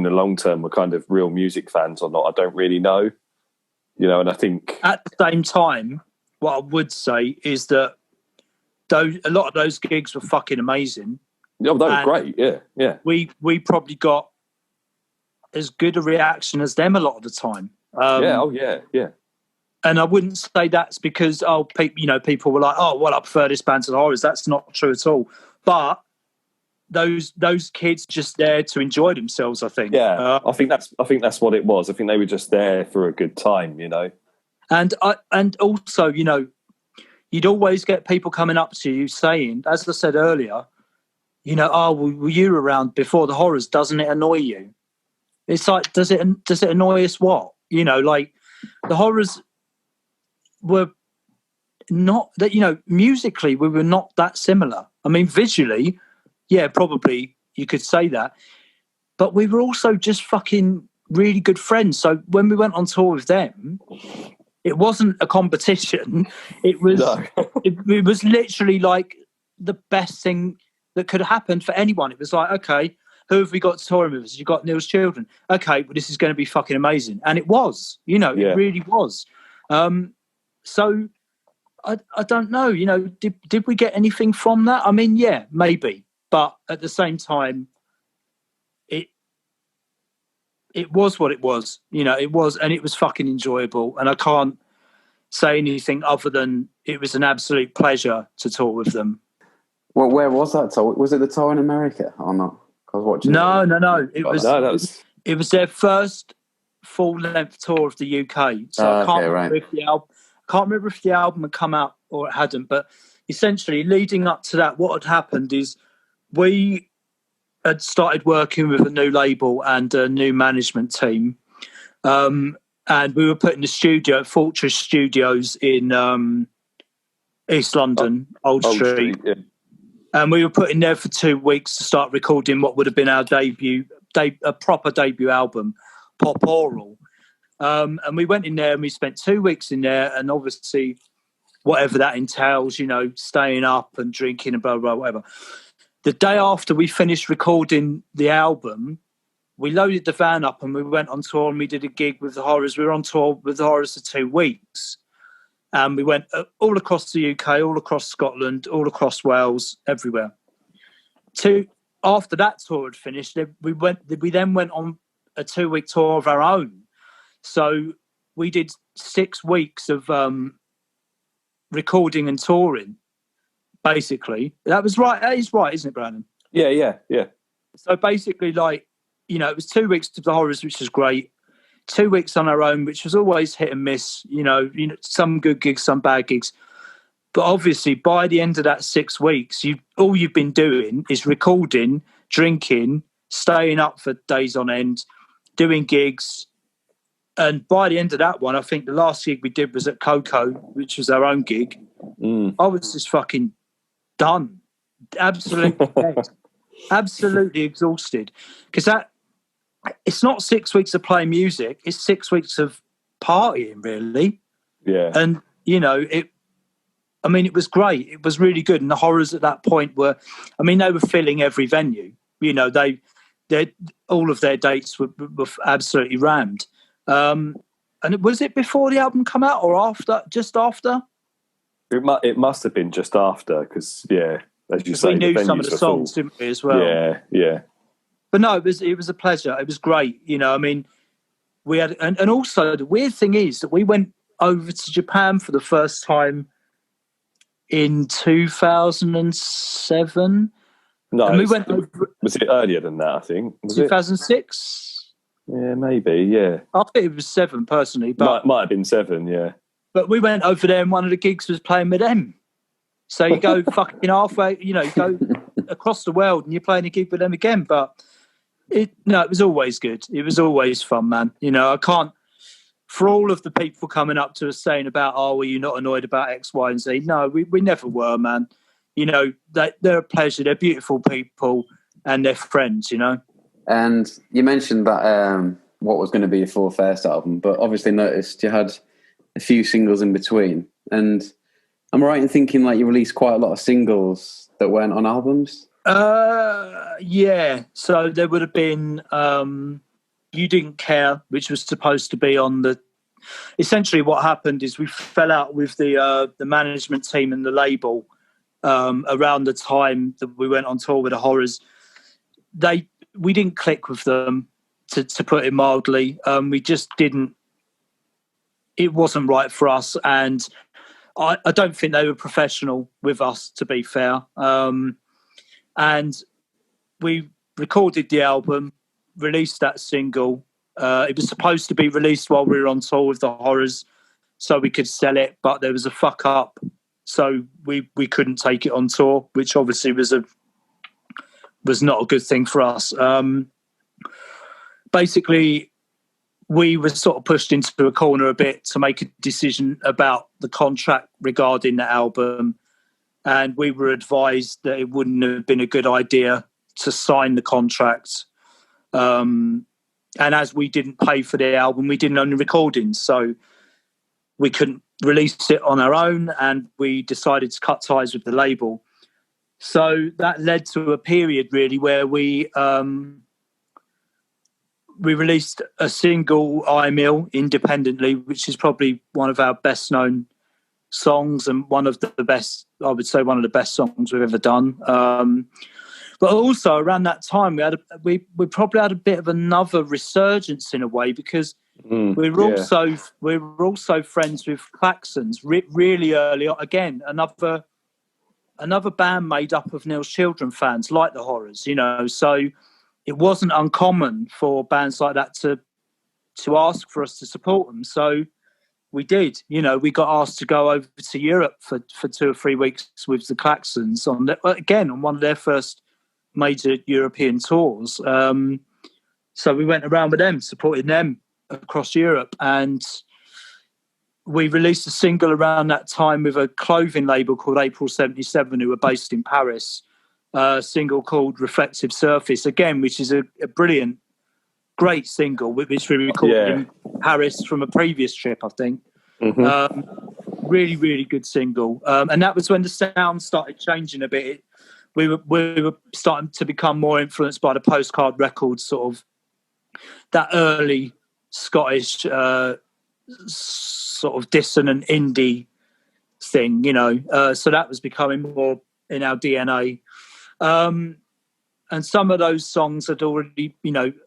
the long term, were kind of real music fans or not, I don't really know. And I think at the same time, what I would say is that a lot of those gigs were fucking amazing. Yeah, they were great. Yeah. We probably got as good a reaction as them a lot of the time. Yeah. And I wouldn't say that's because people were like, "Oh, well, I prefer this band to the Horrors." That's not true at all. But those kids just there to enjoy themselves, I think. Yeah, I think that's what it was. I think they were just there for a good time, And also, you'd always get people coming up to you saying, as I said earlier, "Oh, were you around before the Horrors? Doesn't it annoy you?" It's like, does it annoy us? What like the Horrors were not that. Musically, we were not that similar. I mean, visually. Yeah, probably you could say that. But we were also just fucking really good friends. So when we went on tour with them, it wasn't a competition. It was it was literally like the best thing that could happen for anyone. It was like, okay, who have we got touring with us? You got Neil's Children. Okay, well, this is going to be fucking amazing. And it was, It really was. So I don't know, did we get anything from that? I mean, yeah, maybe. But at the same time, it was what it was. It was, and it was fucking enjoyable. And I can't say anything other than it was an absolute pleasure to tour with them. Well, where was that tour? Was it the tour in America or not? I was watching. No. It was their first full-length tour of the UK. So I can't remember if the album had come out or it hadn't. But essentially, leading up to that, what had happened is we had started working with a new label and a new management team. and we were put in the studio at Fortress Studios in East London, Old Street. Yeah. And we were put in there for 2 weeks to start recording what would have been our a proper debut album, Pop Oral. And we went in there and we spent 2 weeks in there, and obviously whatever that entails, staying up and drinking and blah, blah, whatever. The day after we finished recording the album, we loaded the van up and we went on tour and we did a gig with the Horrors. We were on tour with the Horrors for 2 weeks. And we went all across the UK, all across Scotland, all across Wales, everywhere. After that tour had finished, we then went on a 2-week tour of our own. So we did 6 weeks of recording and touring, basically. That was right. That is right, isn't it, Brandon? Yeah. So basically, it was 2 weeks to the Horrors, which was great. 2 weeks on our own, which was always hit and miss, some good gigs, some bad gigs. But obviously, by the end of that 6 weeks, all you've been doing is recording, drinking, staying up for days on end, doing gigs. And by the end of that one, I think the last gig we did was at Coco, which was our own gig. I was just fucking done. Absolutely dead. Absolutely exhausted. Because it's not 6 weeks of playing music, it's 6 weeks of partying, really. Yeah. And, it was great. It was really good. And the Horrors at that point they were filling every venue. They all of their dates were absolutely rammed. And was it before the album come out or after? Just after? It must have been just after, because, as you say, we knew some of the songs, didn't we, as well? Yeah. But no, it was a pleasure. It was great. We had, and also the weird thing is that we went over to Japan for the first time in 2007. No, and we went over, was it earlier than that? I think 2006. Yeah, maybe. Yeah, I think it was 7 personally, but might have been 7. Yeah, but we went over there, and one of the gigs was playing with them. So you go fucking halfway, you go across the world, and you're playing a gig with them again, but. It was always good. It was always fun, man. I can't, for all of the people coming up to us saying about, were you not annoyed about X, Y, and Z? No, we never were, man. They're a pleasure. They're beautiful people and they're friends, And you mentioned that what was going to be your full first album, but obviously noticed you had a few singles in between. And am I right in thinking you released quite a lot of singles that weren't on albums? Yeah. So there would have been You Didn't Care, which was supposed to be on the. Essentially, what happened is we fell out with the management team and the label around the time that we went on tour with the Horrors. We didn't click with them, to put it mildly. We just didn't. It wasn't right for us, and I don't think they were professional with us, to be fair. And we recorded the album, released that single. It was supposed to be released while we were on tour with the Horrors so we could sell it, but there was a fuck up. So we couldn't take it on tour, which obviously was not a good thing for us. Basically, we were sort of pushed into a corner a bit to make a decision about the contract regarding the album. And we were advised that it wouldn't have been a good idea to sign the contract. And as we didn't pay for the album, we didn't own the recordings. So we couldn't release it on our own, and we decided to cut ties with the label. So that led to a period, really, where we released a single, I'm Ill, independently, which is probably one of our best-known songs and one of the best, I would say, one of the best songs we've ever done. But also around that time, we probably had a bit of another resurgence in a way, because we were also friends with Klaxons really early on. Again, another band made up of Neil's Children fans, like the Horrors, So it wasn't uncommon for bands like that to ask for us to support them. So we did. We got asked to go over to Europe for 2 or 3 weeks with the Klaxons on one of their first major European tours. So we went around with them, supporting them. across Europe, and we released a single around that time with a clothing label called April 77, who were based in Paris, a single called Reflective Surface, again, which is a brilliant, great single, which we recorded in Paris from a previous trip, I think. Really, really good single. And that was when the sound started changing a bit. We were starting to become more influenced by the Postcard Records, sort of that early Scottish sort of dissonant indie thing, so that was becoming more in our DNA. And some of those songs had already,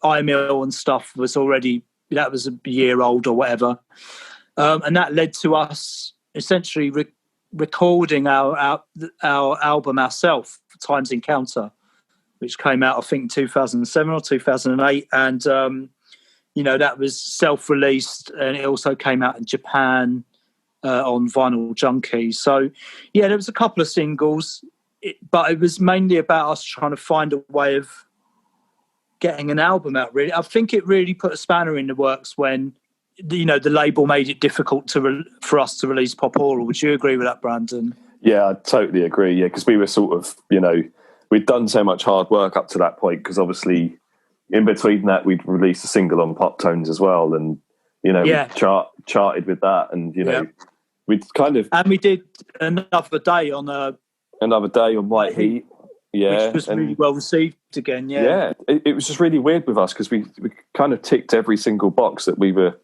I'm Ill and stuff that was a year old or whatever. And that led to us essentially recording our album ourselves, Times Encounter, which came out, I think, in 2007 or 2008. And, that was self-released, and it also came out in Japan on Vinyl Junkie. So, yeah, there was a couple of singles, but it was mainly about us trying to find a way of getting an album out, really. I think it really put a spanner in the works when, the label made it difficult for us to release Pop Oral. Would you agree with that, Brandon? Yeah, I totally agree, yeah, because we were sort of, we'd done so much hard work up to that point, because obviously in between that we'd released a single on Pop Tones as well, and we charted with that, and we'd kind of, and we did another day on White Heat, which was really well received again. It was just really weird with us, because we kind of ticked every single box that we were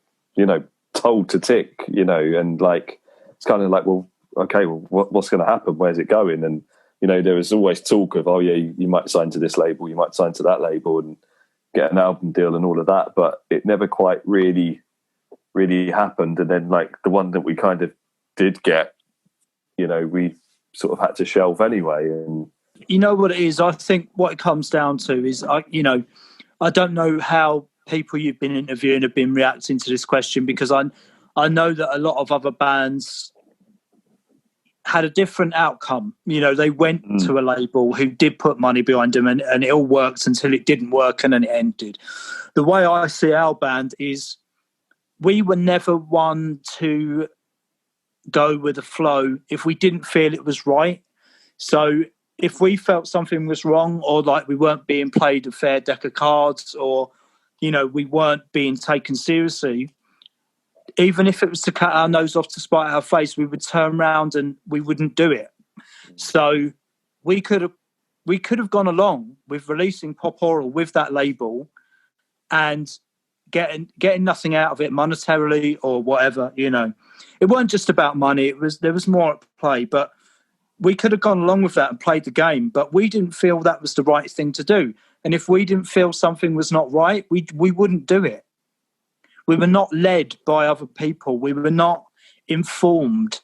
told to tick, and like it's kind of like, well, okay, well, what's going to happen, where's it going? And there was always talk of, oh yeah, you might sign to this label, you might sign to that label and get an album deal and all of that, but it never quite really happened. And then like the one that we kind of did get, we sort of had to shelve anyway. And you know what it is, I think what it comes down to is, I don't know how people you've been interviewing have been reacting to this question, because I know that a lot of other bands had a different outcome. They went to a label who did put money behind them, and it all worked until it didn't work, and then it ended. The way I see our band is we were never one to go with the flow if we didn't feel it was right. So if we felt something was wrong, or like we weren't being played a fair deck of cards, or we weren't being taken seriously, even if it was to cut our nose off to spite our face, we would turn around and we wouldn't do it. So we could have gone along with releasing Pop Oral with that label and getting nothing out of it monetarily or whatever. It wasn't just about money. There was more at play, but we could have gone along with that and played the game, but we didn't feel that was the right thing to do. And if we didn't feel something was not right, we wouldn't do it. We were not led by other people. We were not informed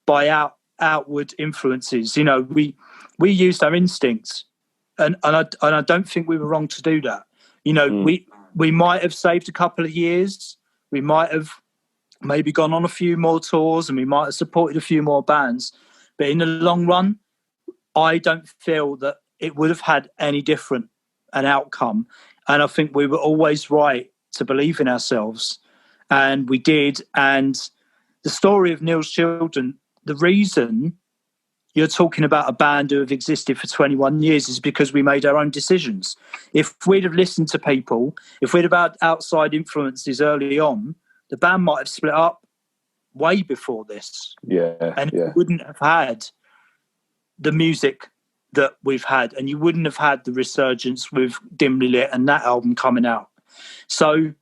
by outward influences. We used our instincts, and I don't think we were wrong to do that. We might have saved a couple of years. We might have maybe gone on a few more tours, and we might have supported a few more bands. But in the long run, I don't feel that it would have had any different an outcome. And I think we were always right to believe in ourselves, and we did. And the story of Neil's Children, the reason you're talking about a band who have existed for 21 years is because we made our own decisions. If we'd have listened to people, if we'd have had outside influences early on, the band might have split up way before this. And we wouldn't have had the music that we've had, and you wouldn't have had the resurgence with Dimly Lit and that album coming out. So,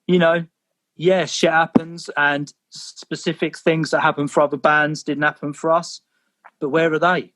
shit happens, and specific things that happen for other bands didn't happen for us. But where are they?